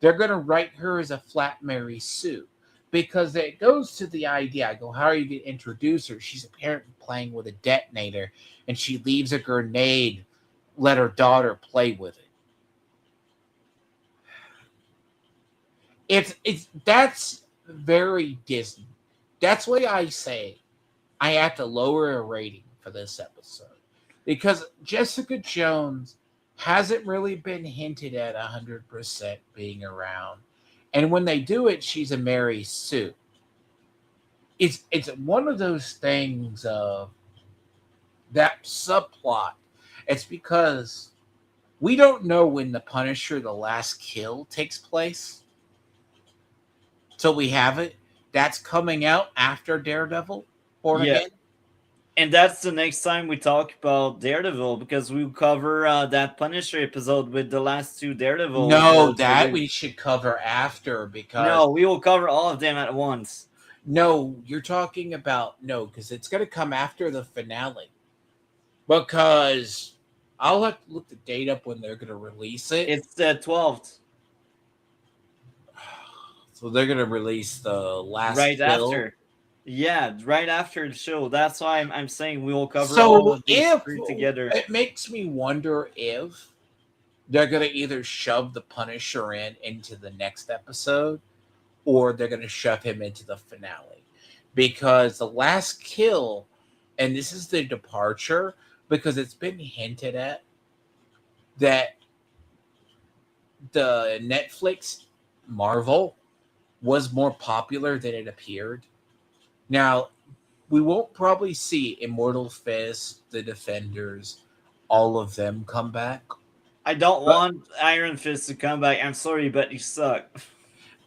they're going to write her as a flat Mary Sue. Because it goes to the idea, I go, how are you going to introduce her? She's apparently playing with a detonator, and she leaves a grenade, let her daughter play with it. That's very Disney. That's why I say I have to lower a rating for this episode. Because Jessica Jones hasn't really been hinted at 100% being around. And when they do it, she's a Mary Sue. It's one of those things of that subplot. It's because we don't know when the Punisher, the last kill, takes place. So we have it. That's coming out after Daredevil Born Again. And that's the next time we talk about Daredevil, because we'll cover that Punisher episode with the last two Daredevil. No, that we should cover after, because no, we will cover all of them at once. No, you're talking about because it's going to come after the finale. Because I'll have to look the date up when they're going to release it. It's the 12th. So they're going to release the last right kill. After. Yeah, right after the show. That's why I'm saying we will cover all of these three together. It makes me wonder if they're going to either shove the Punisher into the next episode, or they're going to shove him into the finale. Because the last kill, and this is the departure, because it's been hinted at that the Netflix Marvel was more popular than it appeared. Now, we won't probably see Immortal Fist, the Defenders, all of them come back. I don't want Iron Fist to come back. I'm sorry, but you suck.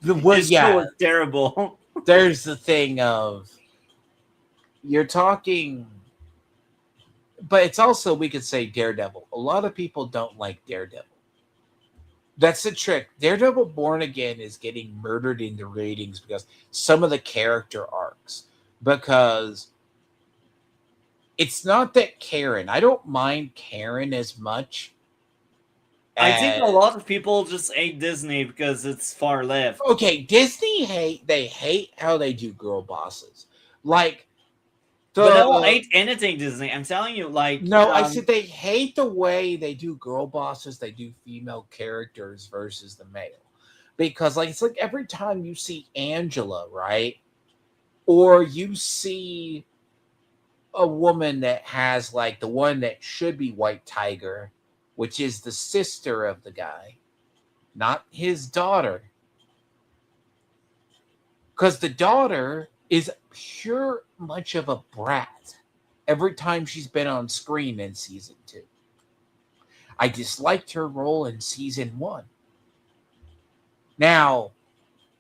His show was terrible. There's the thing of you're talking, but it's also, we could say Daredevil. A lot of people don't like Daredevil. That's the trick. Daredevil Born Again is getting murdered in the ratings because some of the character arcs. Because it's not that Karen. I don't mind Karen as much. I think a lot of people just hate Disney because it's far left. Okay, Disney hate how they do girl bosses. Like, but I don't hate anything Disney. I'm telling you, like... No, I said they hate the way they do girl bosses, they do female characters versus the male. Because, like, it's like every time you see Angela, right? Or you see a woman that has, like, the one that should be White Tiger, which is the sister of the guy, not his daughter. Because the daughter is pure much of a brat every time she's been on screen in season 2. I disliked her role in season 1. Now,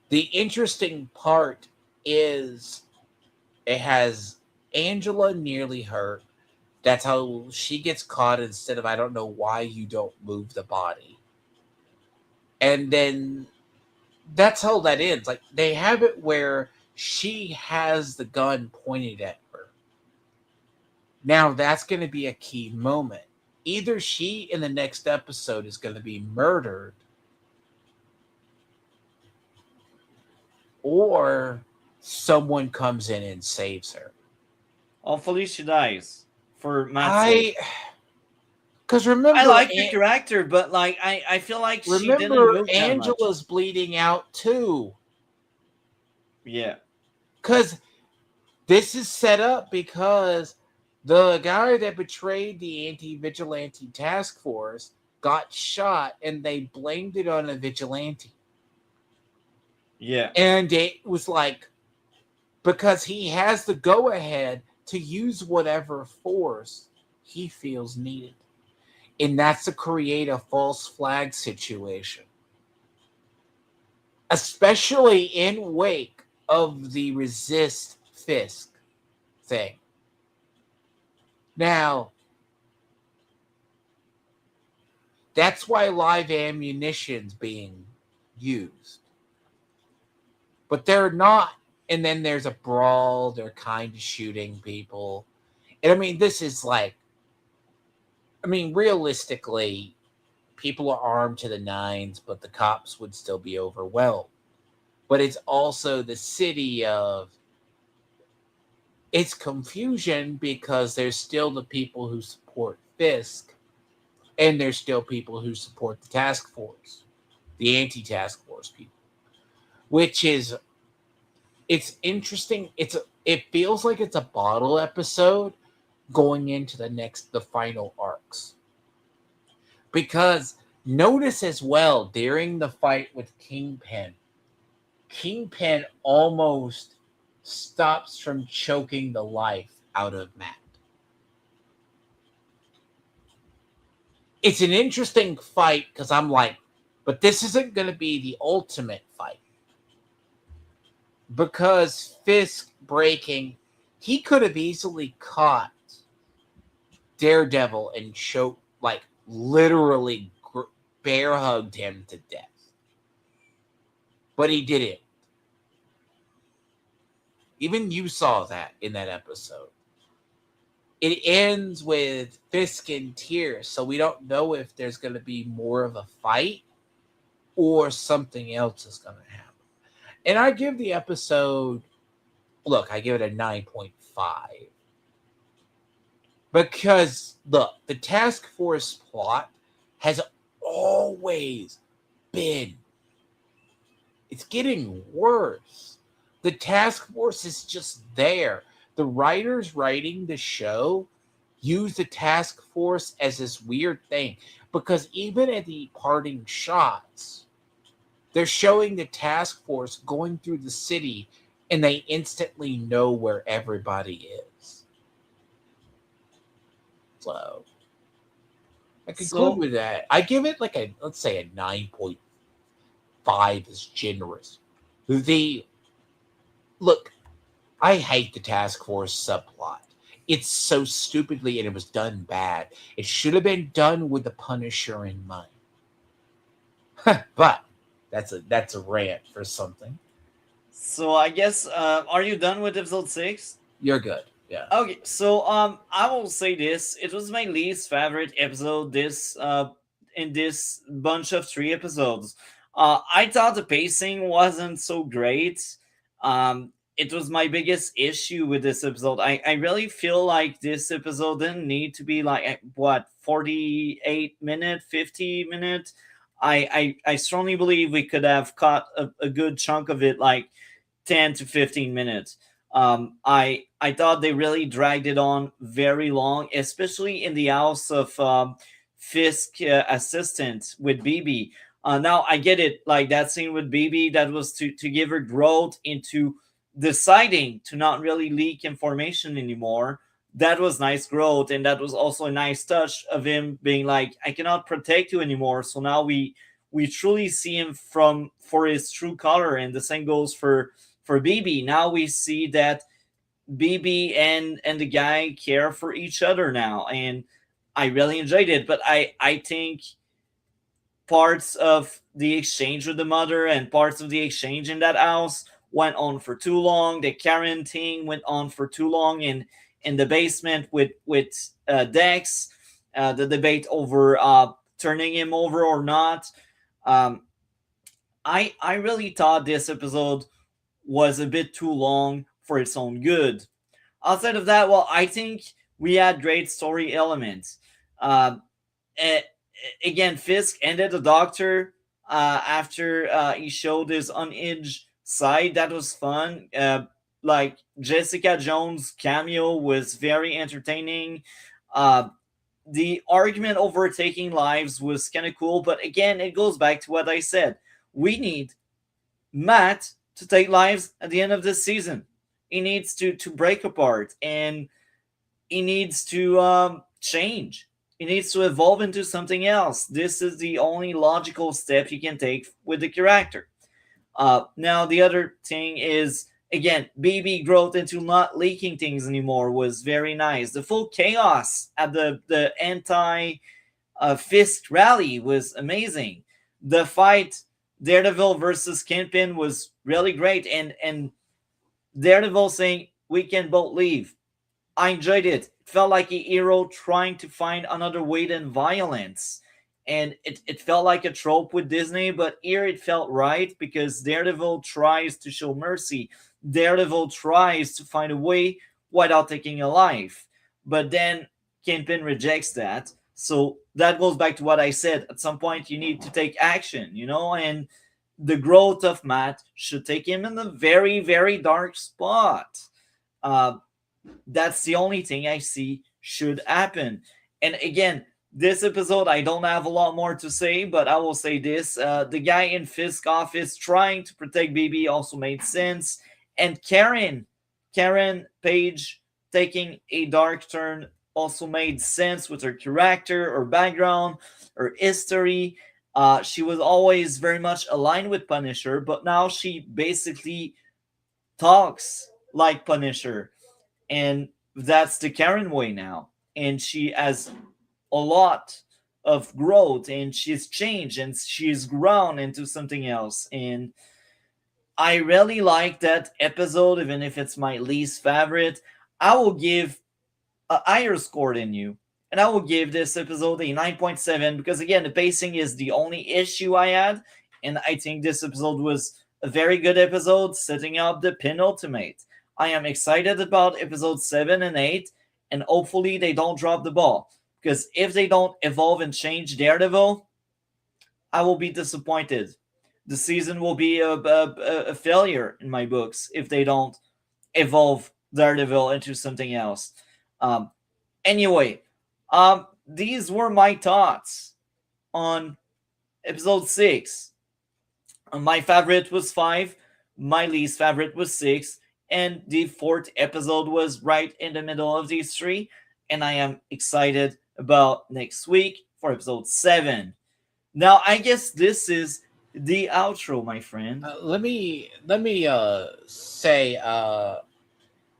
the interesting part is it has Angela nearly hurt. That's how she gets caught instead of, I don't know why you don't move the body. And then that's how that ends. Like, they have it where she has the gun pointed at her. Now, that's going to be a key moment. Either she, in the next episode, is going to be murdered, or someone comes in and saves her. Hopefully she dies. For Matt's because remember, I like the character, but like I feel like she didn't move Angela's bleeding out too. Yeah, because this is set up because the guy that betrayed the anti-vigilante task force got shot, and they blamed it on a vigilante. Yeah, and it was like, because he has the go-ahead to use whatever force he feels needed. And that's to create a false flag situation. Especially in wake of the resist Fisk thing. Now, that's why live ammunition's being used. But they're not. And then there's a brawl. They're kind of shooting people. And I mean, this is like, I mean, realistically, people are armed to the nines, but the cops would still be overwhelmed. But it's also the city of it's confusion because there's still the people who support Fisk, and there's still people who support the task force, the anti-task force people, which is it's interesting. It feels like it's a bottle episode going into the final arcs. Because notice as well during the fight with Kingpin almost stops from choking the life out of Matt. It's an interesting fight because I'm like, but this isn't going to be the ultimate fight. Because Fisk breaking, he could have easily caught Daredevil and choked, like literally bear hugged him to death. But he didn't. Even you saw that in that episode. It ends with Fisk in tears, so we don't know if there's going to be more of a fight or something else is going to happen. And I give the episode, look, I give it a 9.5. Because, look, the task force plot has always been, it's getting worse. The task force is just there. The writers writing the show use the task force as this weird thing. Because even at the parting shots, they're showing the task force going through the city and they instantly know where everybody is. So I conclude with that. I give it like let's say a 9.5 is generous. Look, I hate the task force subplot. It's so stupidly and it was done bad. It should have been done with the Punisher in mind. But that's a rant for something. So I guess are you done with episode 6? You're good. Yeah. Okay, so I will say this. It was my least favorite episode in this bunch of 3 episodes. I thought the pacing wasn't so great. It was my biggest issue with this episode. I really feel like this episode didn't need to be like what 48-minute, 50-minute. I strongly believe we could have cut a good chunk of it, like 10 to 15 minutes. I thought they really dragged it on very long, especially in the house of Fisk assistant with BB. Now I get it, like that scene with BB, that was to give her growth into deciding to not really leak information anymore. That was nice growth, and that was also a nice touch of him being like, I cannot protect you anymore. So now we truly see him for his true color, and the same goes for BB. Now we see that BB and the guy care for each other now, and I really enjoyed it. But I think parts of the exchange with the mother and parts of the exchange in that house went on for too long. The Karen thing went on for too long in the basement with Dex. The debate over turning him over or not. I really thought this episode was a bit too long for its own good. Outside of that, well, I think we had great story elements. Again, Fisk ended the Doctor after he showed his unhinged side. That was fun. Like Jessica Jones' cameo was very entertaining. The argument over taking lives was kind of cool, but again, it goes back to what I said. We need Matt to take lives at the end of this season. He needs to break apart, and he needs to change. He needs to evolve into something else. This is the only logical step you can take with the character. Now, the other thing is, again, BB growth into not leaking things anymore was very nice. The full chaos at the anti Fisk rally was amazing. The fight Daredevil versus Kingpin was really great, and Daredevil saying we can both leave. I enjoyed it. It felt like a hero trying to find another way than violence. And it felt like a trope with Disney, but here it felt right because Daredevil tries to show mercy. Daredevil tries to find a way without taking a life. But then Kingpin rejects that. So that goes back to what I said. At some point, you need to take action, and the growth of Matt should take him in a very, very dark spot. Uh, that's the only thing I see should happen. And again, this episode, I don't have a lot more to say, but I will say this. The guy in Fisk office trying to protect BB also made sense. And Karen Page taking a dark turn also made sense with her character, her background, her history. She was always very much aligned with Punisher, but now she basically talks like Punisher, and that's the Karen way now. And she has a lot of growth, and she's changed, and she's grown into something else. And I really like that episode, even if it's my least favorite. I will give a higher score than you, and I will give this episode a 9.7 because again, the pacing is the only issue I had, and I think this episode was a very good episode, setting up the penultimate. I am excited about episode 7 and 8, and hopefully they don't drop the ball. Because if they don't evolve and change Daredevil, I will be disappointed. The season will be a failure in my books if they don't evolve Daredevil into something else. Um, anyway, these were my thoughts on episode 6. My favorite was 5, my least favorite was 6, and the 4th episode was right in the middle of these 3. And I am excited about next week for episode 7. Now, I guess this is the outro, my friend. Let me say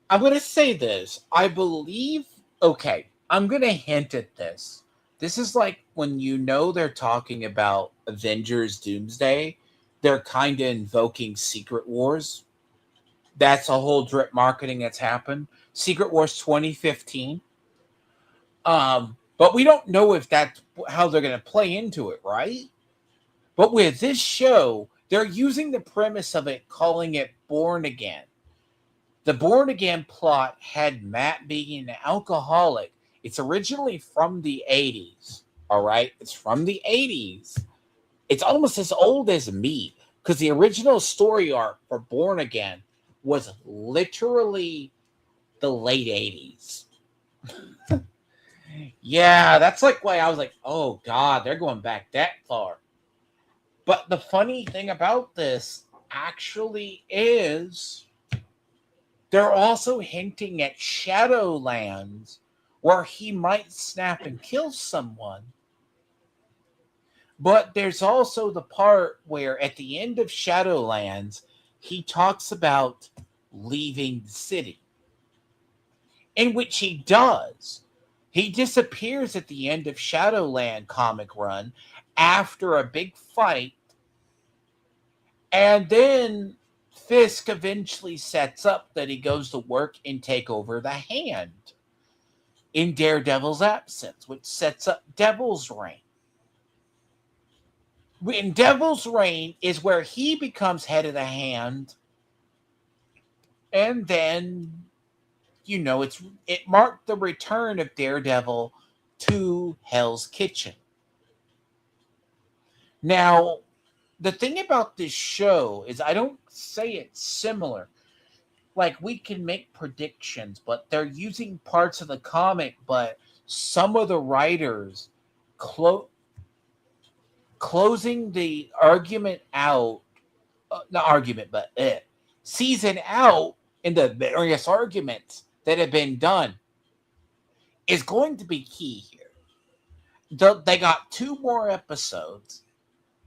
I'm gonna say this. I believe. Okay, I'm gonna hint at this. This is like when they're talking about Avengers Doomsday, they're kind of invoking Secret Wars. That's a whole drip marketing that's happened. Secret Wars 2015. But we don't know if that's how they're going to play into it, right? But with this show, they're using the premise of it, calling it Born Again. The Born Again plot had Matt being an alcoholic. It's originally from the 80s, all right? It's from the 80s. It's almost as old as me, because the original story arc for Born Again was literally the late 80s. Yeah, that's like why I was like, oh God, they're going back that far. But the funny thing about this actually is they're also hinting at Shadowlands where he might snap and kill someone. But there's also the part where at the end of Shadowlands, he talks about leaving the city, in which he does. He disappears at the end of Shadowland comic run after a big fight, and then Fisk eventually sets up that he goes to work and take over the Hand in Daredevil's absence, which sets up Devil's Reign. In Devil's Reign is where he becomes head of the Hand, and then it marked the return of Daredevil to Hell's Kitchen. Now, the thing about this show is I don't say it's similar. Like, we can make predictions, but they're using parts of the comic, but some of the writers closing the argument out, not argument, but season out in the various arguments that have been done is going to be key here. They got 2 more episodes.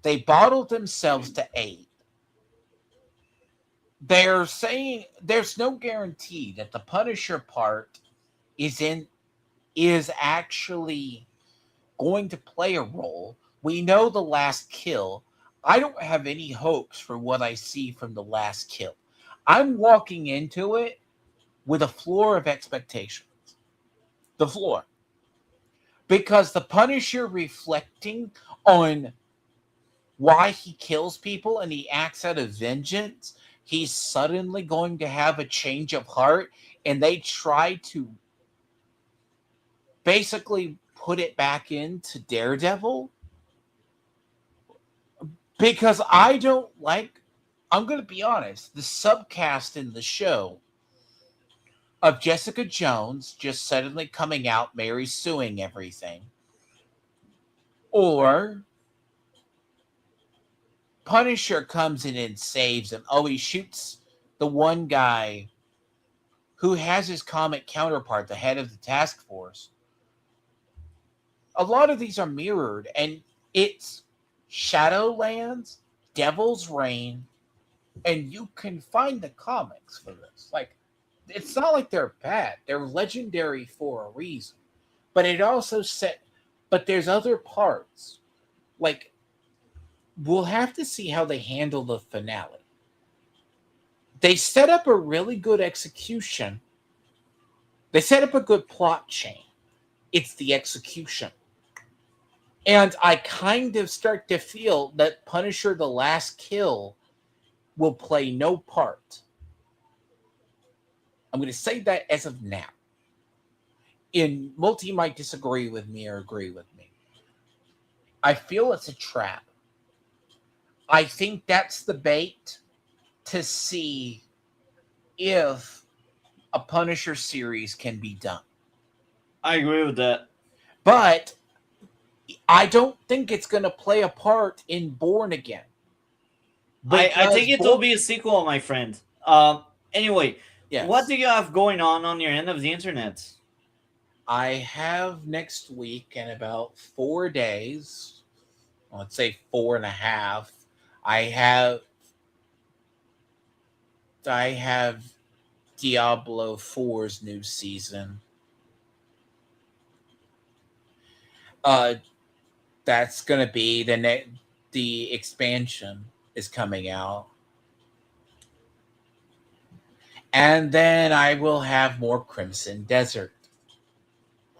They bottled themselves to 8. They're saying there's no guarantee that the Punisher part is actually going to play a role. We know the last kill. I don't have any hopes for what I see from the last kill. I'm walking into it with a floor of expectations. The floor. because the Punisher reflecting on why he kills people and he acts out of vengeance, he's suddenly going to have a change of heart, and they try to basically put it back into Daredevil because I don't like, I'm going to be honest, the subcast in the show of Jessica Jones just suddenly coming out, Mary suing everything, or Punisher comes in and saves him. Oh, he shoots the one guy who has his comic counterpart, the head of the task force. A lot of these are mirrored, and it's Shadowlands, Devil's Reign, and you can find the comics for this. Like, it's not like they're bad. They're legendary for a reason. But it also set, but there's other parts. Like, we'll have to see how they handle the finale. They set up a really good execution. They set up a good plot chain. It's the execution. And I kind of start to feel that Punisher the Last Kill will play no part. I'm going to say that as of now. And Multi might disagree with me or agree with me. I feel it's a trap. I think that's the bait to see if a Punisher series can be done. I agree with that. But I don't think it's going to play a part in Born Again. I think it will be a sequel, my friend. Anyway, yes. What do you have going on your end of the internet? I have next week in about 4 days, let's say 4.5, I have Diablo 4's new season. That's gonna be the expansion is coming out. And then I will have more Crimson Desert.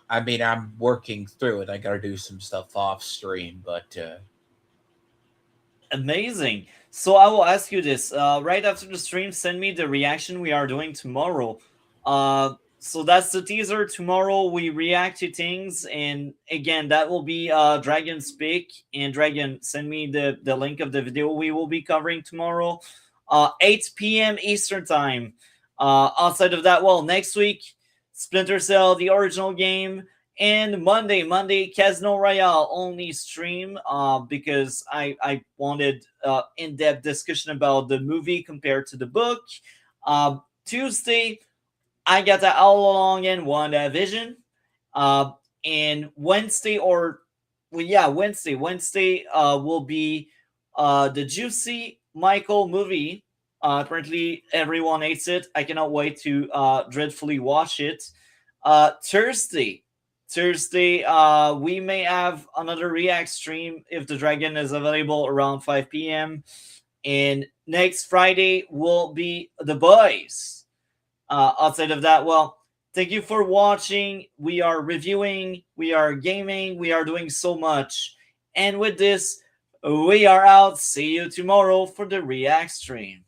I mean, I'm working through it. I gotta do some stuff off stream, but amazing. So I will ask you this. Right after the stream, send me the reaction we are doing tomorrow. So that's the teaser. Tomorrow we react to things, and again, that will be Dragon Speak. And Dragon, send me the link of the video we will be covering tomorrow, 8 p.m. Eastern time. Outside of that, well, next week, Splinter Cell, the original game, and Monday, Casino Royale only stream because I wanted in-depth discussion about the movie compared to the book. Tuesday, I got the All Along in WandaVision. And Wednesday will be the Juicy Michael movie. Apparently, everyone hates it. I cannot wait to dreadfully watch it. Thursday, we may have another React stream if the Dragon is available around 5 p.m. And next Friday will be The Boys. Outside of that, well, thank you for watching. We are reviewing, we are gaming, we are doing so much. And with this, we are out. See you tomorrow for the React stream.